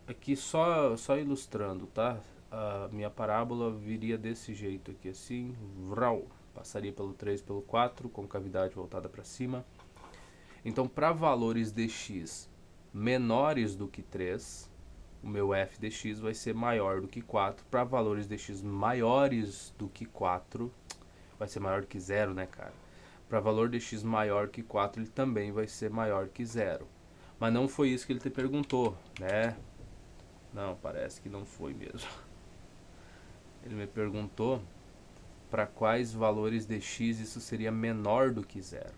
Aqui só ilustrando, tá? A minha parábola viria desse jeito aqui, assim, vral, passaria pelo 3, pelo 4, concavidade voltada para cima. Então, para valores de x menores do que 3, o meu f de x vai ser maior do que 4. Para valores de x maiores do que 4, vai ser maior que 0, né, cara? Para valor de x maior que 4, ele também vai ser maior que 0. Mas não foi isso que ele te perguntou, né? Não, parece que não foi mesmo. Ele me perguntou para quais valores de x isso seria menor do que 0.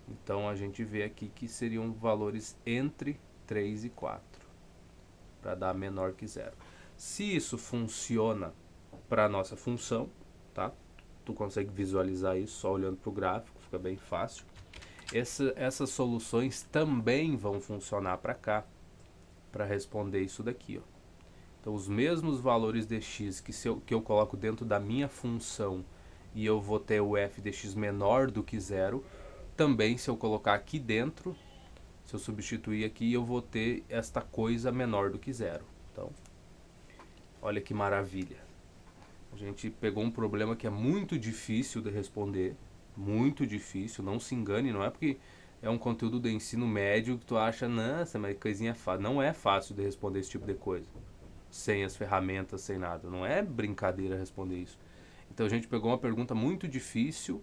Então a gente vê aqui que seriam valores entre 3 e 4, para dar menor que 0. Se isso funciona para a nossa função, tá? Tu consegue visualizar isso só olhando para o gráfico, fica bem fácil. Essas soluções também vão funcionar para cá, para responder isso daqui, ó. Então, os mesmos valores de x que eu coloco dentro da minha função e eu vou ter o f de x menor do que 0, também se eu colocar aqui dentro, se eu substituir aqui, eu vou ter esta coisa menor do que 0. Então, olha que maravilha. A gente pegou um problema que é muito difícil de responder, muito difícil, não se engane, não é porque é um conteúdo do ensino médio que tu acha, nossa, mas coisinha fácil. Não é fácil de responder esse tipo de coisa, sem as ferramentas, sem nada. Não é brincadeira responder isso. Então a gente pegou uma pergunta muito difícil,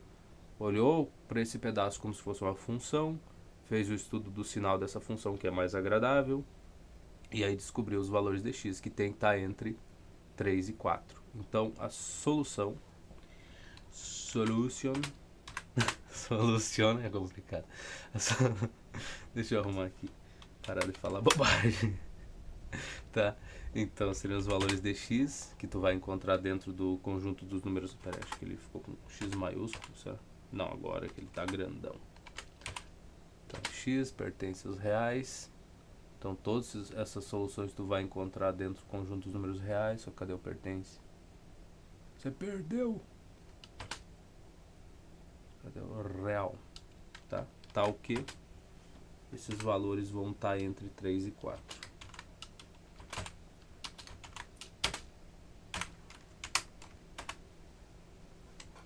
olhou para esse pedaço como se fosse uma função, fez o estudo do sinal dessa função que é mais agradável, e aí descobriu os valores de x que tem que estar entre 3 e 4. Então a solução, solution é complicado. Deixa eu arrumar aqui, parar de falar bobagem. Tá? Então seriam os valores de x que tu vai encontrar dentro do conjunto dos números. Pera, acho que ele ficou com x maiúsculo, certo? Não, agora que ele tá grandão. Então x pertence aos reais. Então todas essas soluções tu vai encontrar dentro do conjunto dos números reais. Só cadê o pertence? Você perdeu! Cadê o real? Tá? Tal que esses valores vão estar entre 3 e 4.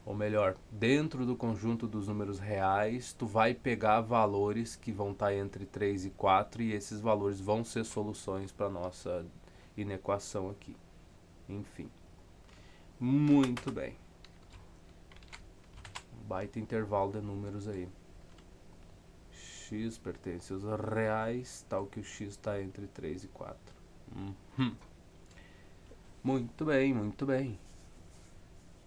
Ou melhor, dentro do conjunto dos números reais, tu vai pegar valores que vão estar entre 3 e 4 e esses valores vão ser soluções para a nossa inequação aqui. Enfim. Muito bem. Baita intervalo de números aí. X pertence aos reais, tal que o x está entre 3 e 4. Muito bem, muito bem.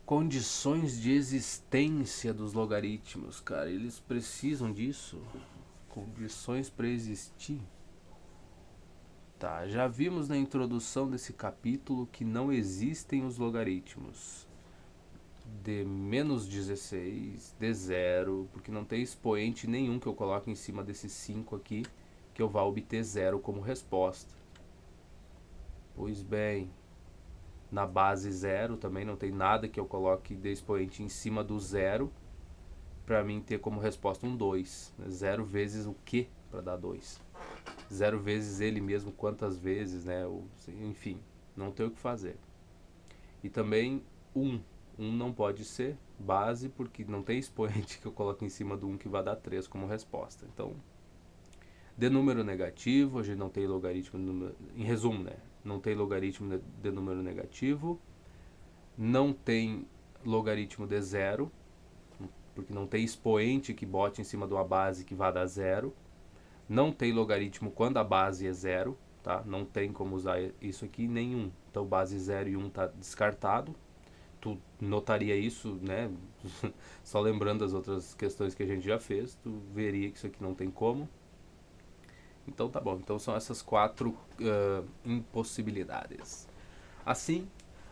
Condições de existência dos logaritmos, cara, eles precisam disso. Condições para existir. Tá, já vimos na introdução desse capítulo que não existem os logaritmos de menos 16, de 0, porque não tem expoente nenhum que eu coloque em cima desses 5 aqui que eu vá obter 0 como resposta. Pois bem, na base 0 também não tem nada que eu coloque de expoente em cima do 0 para mim ter como resposta um 2. 0 vezes o que para dar 2? 0 vezes ele mesmo quantas vezes, né? Enfim, não tem o que fazer. E também 1 não pode ser, Base, porque não tem expoente que eu coloque em cima do 1 que vai dar 3 como resposta. Então, de número negativo, a gente não tem logaritmo de número, em resumo, né? Não tem logaritmo de número negativo, não tem logaritmo de zero, porque não tem expoente que bote em cima de uma base que vá dar zero. Não tem logaritmo quando a base é zero, tá? Não tem como usar isso aqui nenhum. Então base 0 e 1 tá descartado. Tu notaria isso, né? Só lembrando as outras questões que a gente já fez, tu veria que isso aqui não tem como. Então tá bom. Então são essas 4 impossibilidades. Assim,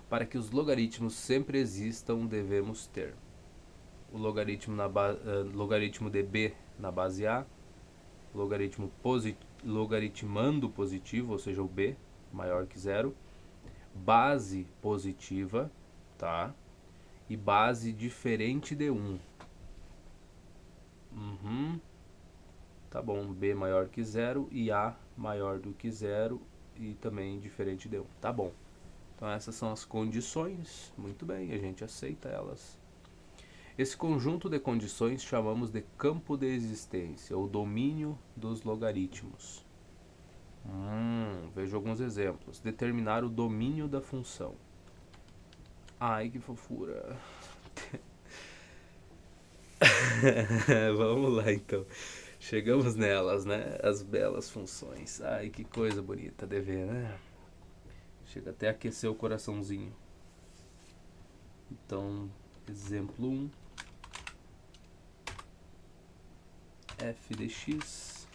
para que os logaritmos sempre existam, devemos ter o logaritmo de b na base A, logaritmando positivo, ou seja, o b maior que zero, base positiva, tá? E base diferente de 1. Tá bom, b maior que zero e a maior do que zero e também diferente de 1. Tá bom. Então essas são as condições. Muito bem, a gente aceita elas. Esse conjunto de condições chamamos de campo de existência, ou domínio dos logaritmos. Vejo alguns exemplos. Determinar o domínio da função. Ai, que fofura. Vamos lá, então. Chegamos nelas, né? As belas funções. Ai, que coisa bonita de ver, né? Chega até a aquecer o coraçãozinho. Então, exemplo 1. F de x.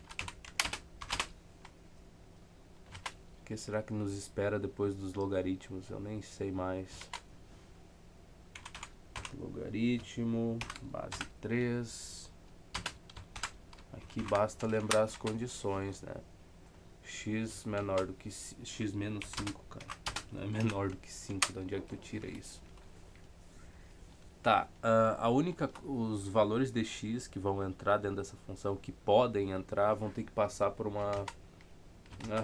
O que será que nos espera depois dos logaritmos? Eu nem sei mais. Logaritmo, base 3. Aqui basta lembrar as condições, né? X menor do que x menos 5, cara. Não é menor do que 5, de onde é que tu tira isso? Tá, os valores de x que vão entrar dentro dessa função, que podem entrar, vão ter que passar por uma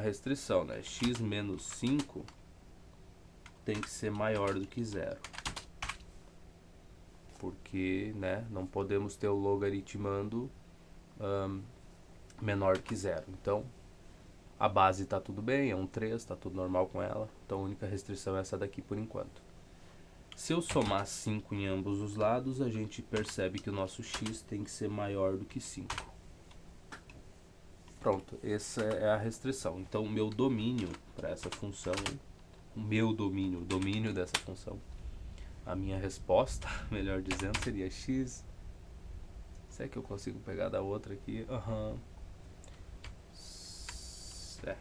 restrição, né? X menos 5 tem que ser maior do que zero. Porque, né, não podemos ter o logaritmando menor que zero. Então, a base está tudo bem, é um 3, está tudo normal com ela. Então, a única restrição é essa daqui por enquanto. Se eu somar 5 em ambos os lados, a gente percebe que o nosso x tem que ser maior do que 5. Pronto, essa é a restrição. Então, o meu domínio para essa função, o domínio dessa função, a minha resposta, melhor dizendo, seria x. Será que eu consigo pegar da outra aqui?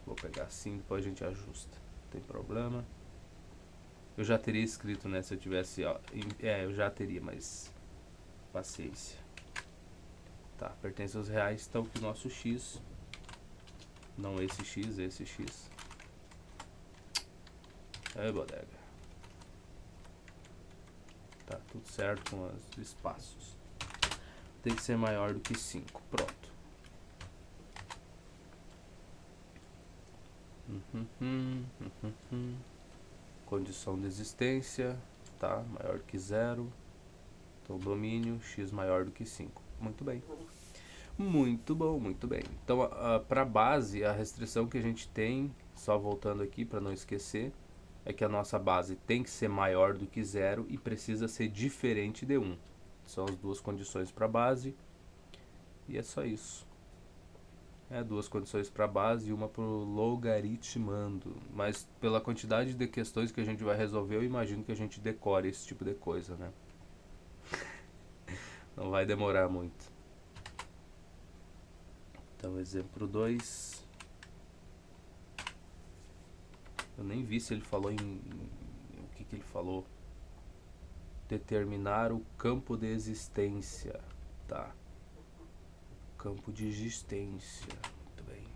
Vou pegar assim, depois a gente ajusta. Não tem problema. Eu já teria escrito, né, se eu tivesse... eu já teria, mas... paciência. Tá, pertence aos reais, então que o nosso x... não esse x, esse x. Bodega. Tá, tudo certo com os espaços. Tem que ser maior do que 5. Pronto. Condição de existência, tá? Maior que 0. Então, domínio, x maior do que 5. Muito bem. Muito bom, muito bem. Então, para base, a restrição que a gente tem, só voltando aqui para não esquecer, é que a nossa base tem que ser maior do que 0 e precisa ser diferente de 1. São as duas condições para base. E é só isso. Duas condições para base e uma para o logaritmando. Mas pela quantidade de questões que a gente vai resolver, eu imagino que a gente decore esse tipo de coisa, né? Não vai demorar muito. Então, exemplo 2. Eu nem vi se ele falou o que ele falou. Determinar o campo de existência. Tá. Campo de existência. Muito bem.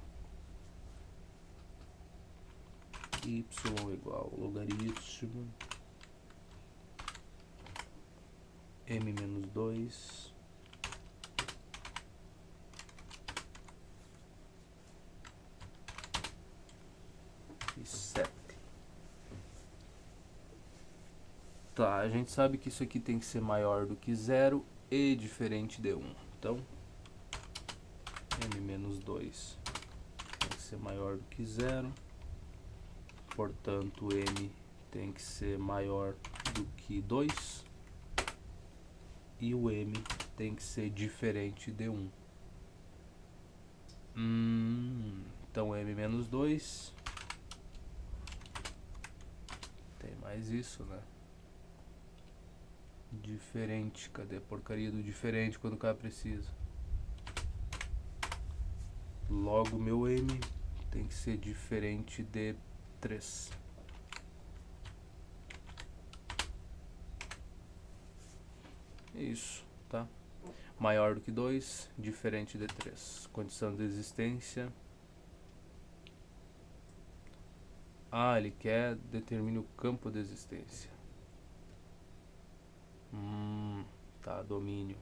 Y igual logaritmo m menos 2 e 7. Tá, a gente sabe que isso aqui tem que ser maior do que 0 e diferente de 1. Então, m menos 2 tem que ser maior do que 0. Portanto, m tem que ser maior do que 2. E o m tem que ser diferente de 1. Então, m menos 2. Tem mais isso, né? Diferente. Cadê a porcaria do diferente quando o cara precisa? Logo, meu m tem que ser diferente de 3. Isso, tá? Maior do que 2, diferente de 3. Condição de existência. Ah, ele quer determine o campo de existência. Tá, domínio.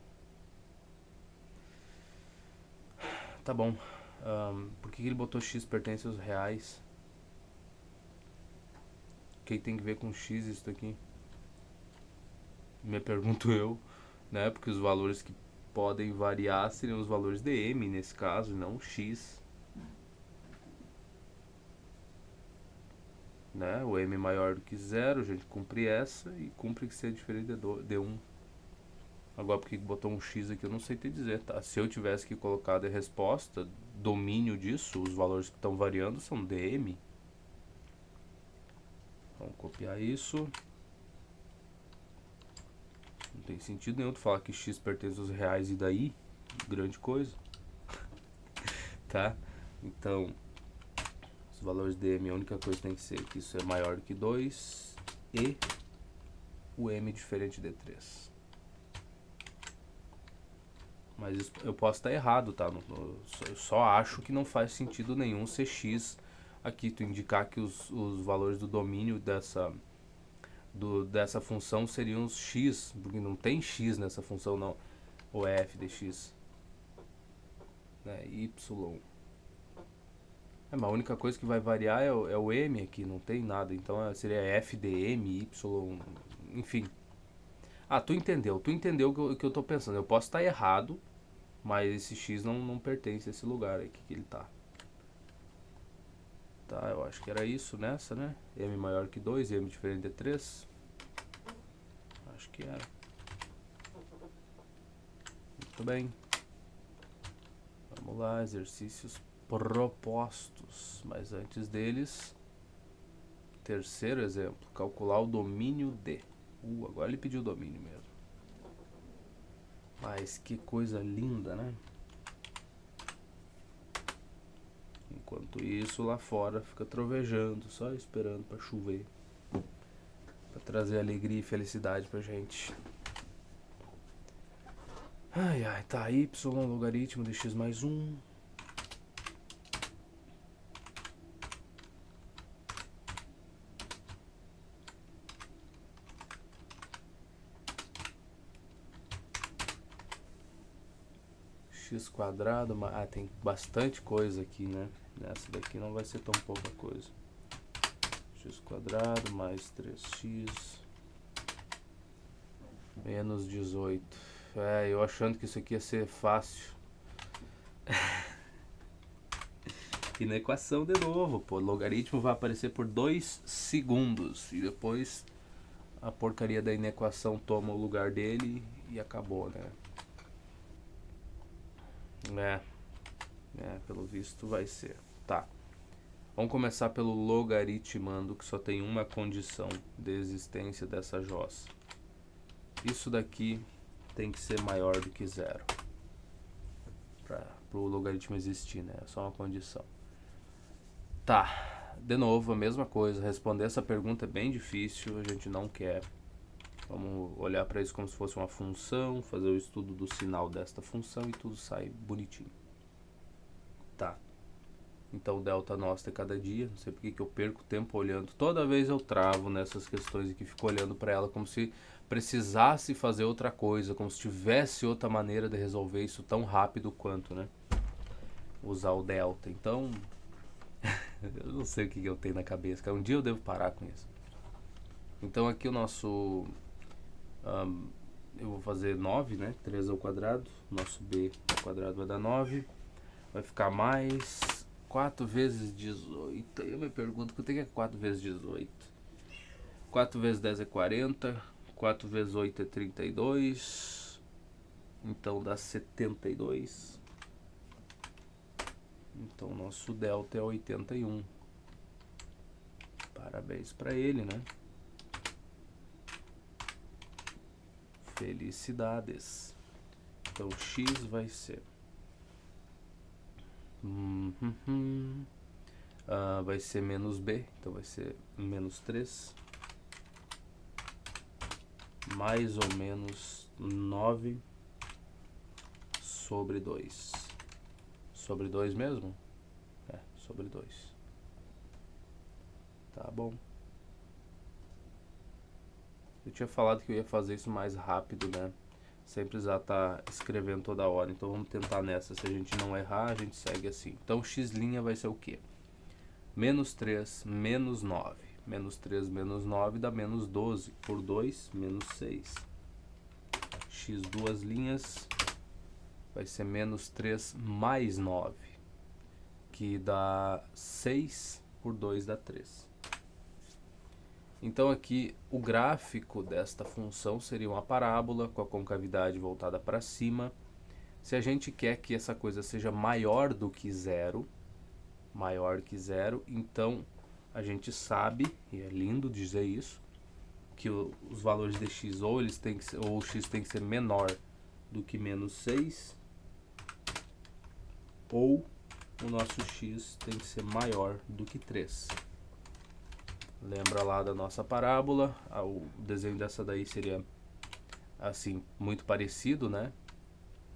Tá bom. Por que ele botou x pertence aos reais? O que tem que ver com x isso aqui? Me pergunto eu, né? Porque os valores que podem variar seriam os valores de m nesse caso, e não x. Né? O m maior do que 0, a gente cumpre essa e cumpre que seja diferente de 1. Agora, porque botou um x aqui, eu não sei te dizer, tá? Se eu tivesse que colocar de resposta, domínio disso, os valores que estão variando são dm. Vamos copiar isso. Não tem sentido nenhum tu falar que x pertence aos reais e daí, grande coisa. Tá? Então, os valores de m, a única coisa que tem que ser que isso é maior do que 2 e o m diferente de 3. Mas isso, eu posso estar errado, tá? Eu só acho que não faz sentido nenhum ser x aqui, tu indicar que os valores do domínio dessa função seriam os x, porque não tem x nessa função não, ou f de x, né? Y. Mas a única coisa que vai variar é o m aqui, não tem nada, então seria f de m, y, enfim. Ah, tu entendeu o que eu tô pensando. Eu posso estar errado, mas esse x não pertence a esse lugar aqui que ele tá. Tá, eu acho que era isso nessa, né? M maior que 2 e m diferente de 3. Acho que era. Muito bem. Vamos lá, exercícios propostos. Mas antes deles, terceiro exemplo, calcular o domínio de. Agora ele pediu o domínio mesmo. Mas que coisa linda, né? Enquanto isso, lá fora fica trovejando, só esperando para chover, para trazer alegria e felicidade pra gente. Ai, ai, tá, y logaritmo de x mais 1. X quadrado, tem bastante coisa aqui, né? Nessa daqui não vai ser tão pouca coisa. X quadrado mais 3x menos 18. Eu achando que isso aqui ia ser fácil. E na equação de novo, pô, logaritmo vai aparecer por 2 segundos. E depois a porcaria da inequação toma o lugar dele e acabou, né? Pelo visto vai ser. Tá. Vamos começar pelo logaritmando, que só tem uma condição de existência dessa jossa. Isso daqui tem que ser maior do que 0. Para o logaritmo existir, né? É só uma condição. Tá. De novo, a mesma coisa. Responder essa pergunta é bem difícil, a gente não quer. Vamos olhar para isso como se fosse uma função, fazer o estudo do sinal desta função e tudo sai bonitinho. Tá. Então, delta nossa é cada dia. Não sei porque que eu perco tempo olhando. Toda vez eu travo nessas questões aqui, fico olhando para ela como se precisasse fazer outra coisa, como se tivesse outra maneira de resolver isso tão rápido quanto, né? Usar o delta. Então, eu não sei o que eu tenho na cabeça. Um dia eu devo parar com isso. Então, aqui o nosso Eu vou fazer 9, né? 3 ao quadrado. Nosso b ao quadrado vai dar 9. Vai ficar mais 4 vezes 18. Eu me pergunto quanto é que é 4 vezes 18. 4 vezes 10 é 40. 4 vezes 8 é 32. Então dá 72. Então nosso delta é 81. Parabéns para ele, né? Felicidades. Então x vai ser vai ser menos b, então vai ser menos 3, mais ou menos 9 sobre 2. Sobre 2 mesmo? É, sobre 2. Tá bom. Eu tinha falado que eu ia fazer isso mais rápido, né? Sem precisar estar escrevendo toda hora. Então vamos tentar nessa. Se a gente não errar, a gente segue assim. Então x' vai ser o quê? Menos 3 menos 9. Menos 3 menos 9 dá menos 12. Por 2, menos 6. X duas linhas vai ser menos 3 mais 9. Que dá 6. Por 2 dá 3. Então aqui o gráfico desta função seria uma parábola com a concavidade voltada para cima. Se a gente quer que essa coisa seja maior do que zero, então a gente sabe, e é lindo dizer isso, que os valores de x ou eles têm que ser, ou x tem que ser menor do que menos 6, ou o nosso x tem que ser maior do que 3. Lembra lá da nossa parábola? O desenho dessa daí seria assim, muito parecido, né?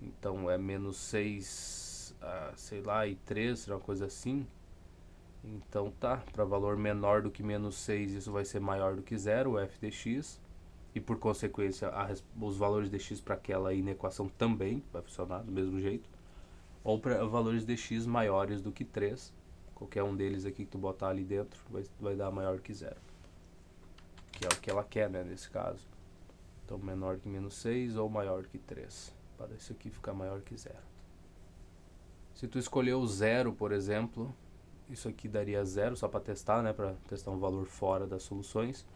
Então é menos 6, sei lá, e 3, uma coisa assim. Então tá, para valor menor do que menos 6, isso vai ser maior do que zero, o f de x. E por consequência, os valores de x para aquela inequação também vai funcionar do mesmo jeito. Ou para valores de x maiores do que 3. Qualquer um deles aqui que tu botar ali dentro vai dar maior que zero. Que é o que ela quer, né, nesse caso. Então menor que menos 6 ou maior que 3. Para isso aqui ficar maior que zero. Se tu escolher o zero, por exemplo, isso aqui daria zero, só para testar, né, para testar um valor fora das soluções.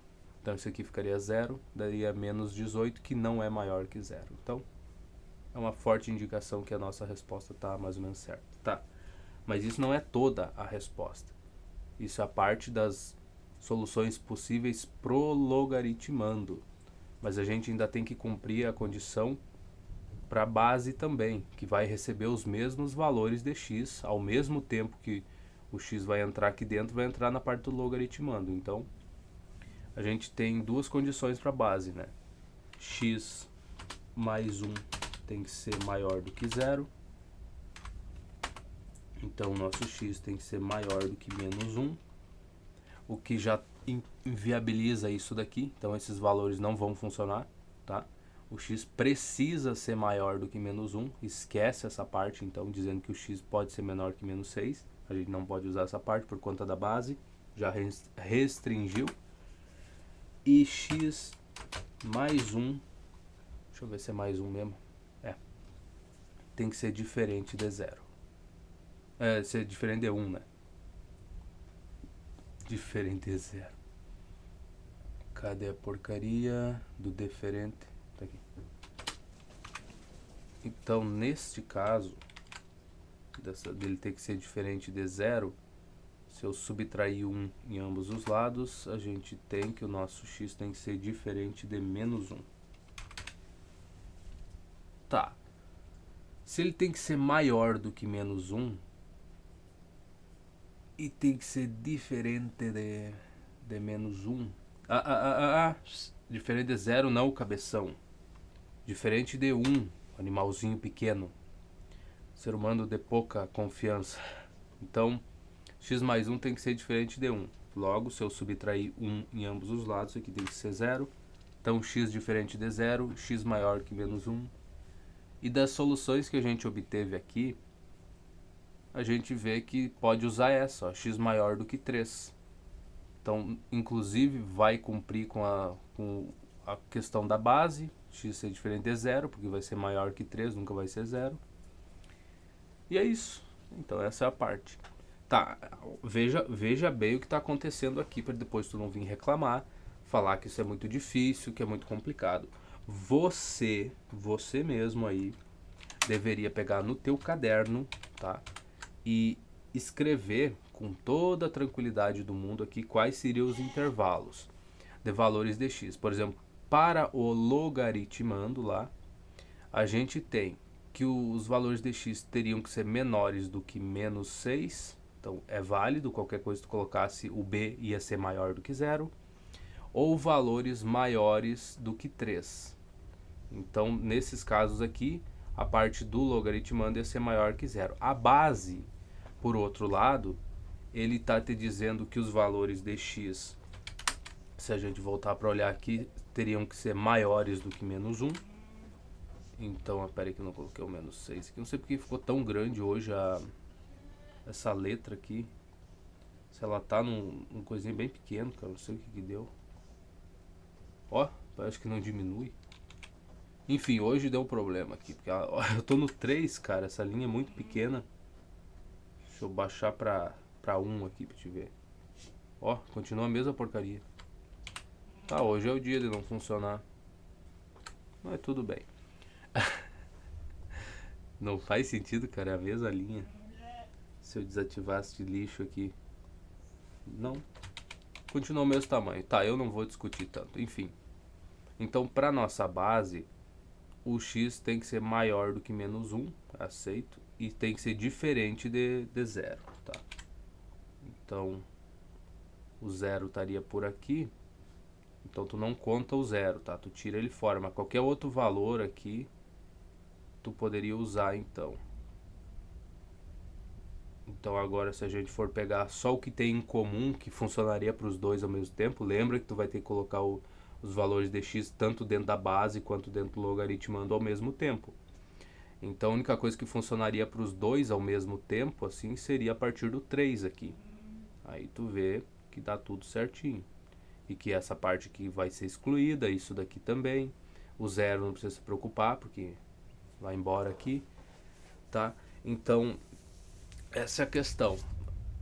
Então isso aqui ficaria zero, daria menos 18, que não é maior que zero. Então é uma forte indicação que a nossa resposta está mais ou menos certa. Tá. Mas isso não é toda a resposta. Isso é a parte das soluções possíveis pro logaritmando. Mas a gente ainda tem que cumprir a condição para a base também, que vai receber os mesmos valores de x, ao mesmo tempo que o x vai entrar aqui dentro, vai entrar na parte do logaritmando. Então, a gente tem duas condições para a base, né? X mais 1 tem que ser maior do que zero. Então, o nosso x tem que ser maior do que menos 1, o que já inviabiliza isso daqui. Então, esses valores não vão funcionar, tá? O x precisa ser maior do que menos 1, esquece essa parte, então, dizendo que o x pode ser menor que menos 6. A gente não pode usar essa parte por conta da base, já restringiu. E x mais 1, deixa eu ver se é mais 1 mesmo, tem que ser diferente de zero. Ser diferente de 1, né? Diferente de zero. Cadê a porcaria do diferente? Tá aqui. Então, neste caso, dele ter que ser diferente de zero, se eu subtrair 1 em ambos os lados, a gente tem que o nosso x tem que ser diferente de menos 1. Tá. Se ele tem que ser maior do que menos 1, e tem que ser diferente de menos 1. Diferente de 0 não, cabeção. Diferente de 1, animalzinho pequeno. Ser humano de pouca confiança. Então, x mais 1 tem que ser diferente de 1. Logo, se eu subtrair 1 em ambos os lados, isso aqui tem que ser 0. Então, x diferente de 0, x maior que menos 1. E das soluções que a gente obteve aqui, a gente vê que pode usar essa, ó, x maior do que 3. Então, inclusive, vai cumprir com a questão da base, x ser diferente de zero, porque vai ser maior que 3, nunca vai ser zero. E é isso. Então essa é a parte. Tá, veja bem o que está acontecendo aqui, para depois tu não vir reclamar, falar que isso é muito difícil, que é muito complicado. Você mesmo aí, deveria pegar no teu caderno, tá? E escrever com toda a tranquilidade do mundo aqui quais seriam os intervalos de valores de x. Por exemplo, para o logaritmando lá, a gente tem que os valores de x teriam que ser menores do que menos 6. Então é válido, qualquer coisa que tu colocasse, o b ia ser maior do que zero. Ou valores maiores do que 3. Então, nesses casos aqui, a parte do logaritmando ia ser maior que zero. A base, por outro lado, ele está te dizendo que os valores de x, se a gente voltar para olhar aqui, teriam que ser maiores do que menos 1. Então, espera aí que eu não coloquei o menos 6 aqui. Não sei porque ficou tão grande hoje essa letra aqui. Se ela tá num coisinho bem pequeno, cara, não sei o que deu. Ó, parece que não diminui. Enfim, hoje deu um problema aqui, porque eu tô no 3, cara, essa linha é muito pequena. Deixa eu baixar pra 1 aqui pra te ver. Ó, continua a mesma porcaria. Tá, hoje é o dia de não funcionar. Mas tudo bem. Não faz sentido, cara, é a mesma linha. Se eu desativasse de lixo aqui. Não. Continua o mesmo tamanho. Tá, eu não vou discutir tanto, enfim. Então, pra nossa base, o x tem que ser maior do que menos 1, aceito, e tem que ser diferente de 0, tá? Então, o 0 estaria por aqui, então tu não conta o 0, tá? Tu tira ele fora, mas qualquer outro valor aqui, tu poderia usar então. Então agora, se a gente for pegar só o que tem em comum, que funcionaria para os dois ao mesmo tempo, lembra que tu vai ter que colocar os valores de x tanto dentro da base quanto dentro do logaritmando ao mesmo tempo. Então a única coisa que funcionaria para os dois ao mesmo tempo, assim, seria a partir do 3 aqui. Aí tu vê que dá tudo certinho. E que essa parte aqui vai ser excluída, isso daqui também. O 0 não precisa se preocupar, porque vai embora aqui, tá? Então, essa é a questão.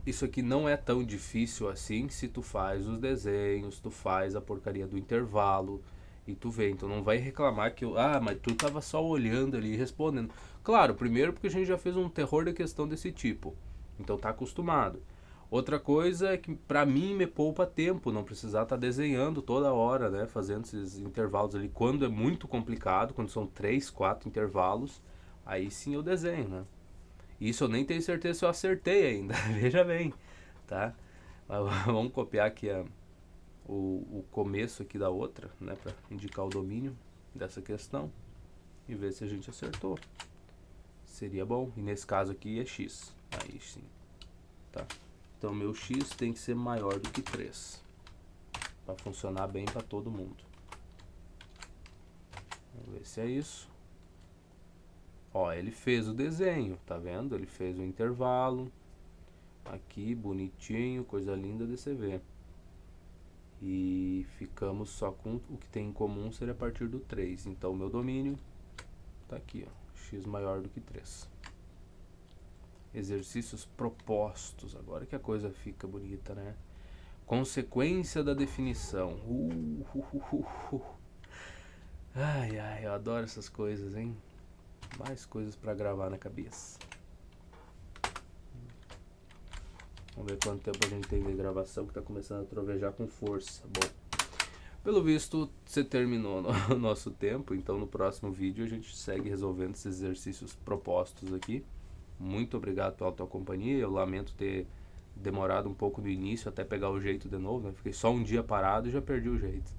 Isso aqui não é tão difícil assim se tu faz os desenhos, tu faz a porcaria do intervalo e tu vê. Então não vai reclamar que mas tu tava só olhando ali e respondendo. Claro, primeiro porque a gente já fez um terror de questão desse tipo, então tá acostumado. Outra coisa é que pra mim me poupa tempo, não precisar estar desenhando toda hora, né, fazendo esses intervalos ali. Quando é muito complicado, quando são 3, 4 intervalos, aí sim eu desenho, né. Isso eu nem tenho certeza se eu acertei ainda, veja bem, tá? Mas vamos copiar aqui o começo aqui da outra, né, para indicar o domínio dessa questão e ver se a gente acertou. Seria bom, e nesse caso aqui é x, aí sim, tá? Então meu x tem que ser maior do que 3, para funcionar bem para todo mundo. Vamos ver se é isso. Ó, ele fez o desenho, tá vendo? Ele fez o intervalo. Aqui, bonitinho, coisa linda de você ver. E ficamos só com o que tem em comum seria a partir do 3. Então, o meu domínio tá aqui, ó. X maior do que 3. Exercícios propostos. Agora que a coisa fica bonita, né? Consequência da definição. Ai, ai, eu adoro essas coisas, hein? Mais coisas para gravar na cabeça. Vamos ver quanto tempo a gente tem de gravação, que tá começando a trovejar com força. Bom, pelo visto você terminou o nosso tempo, então no próximo vídeo a gente segue resolvendo esses exercícios propostos aqui. Muito obrigado pela tua companhia, eu lamento ter demorado um pouco no início até pegar o jeito de novo, né? Fiquei só um dia parado e já perdi o jeito.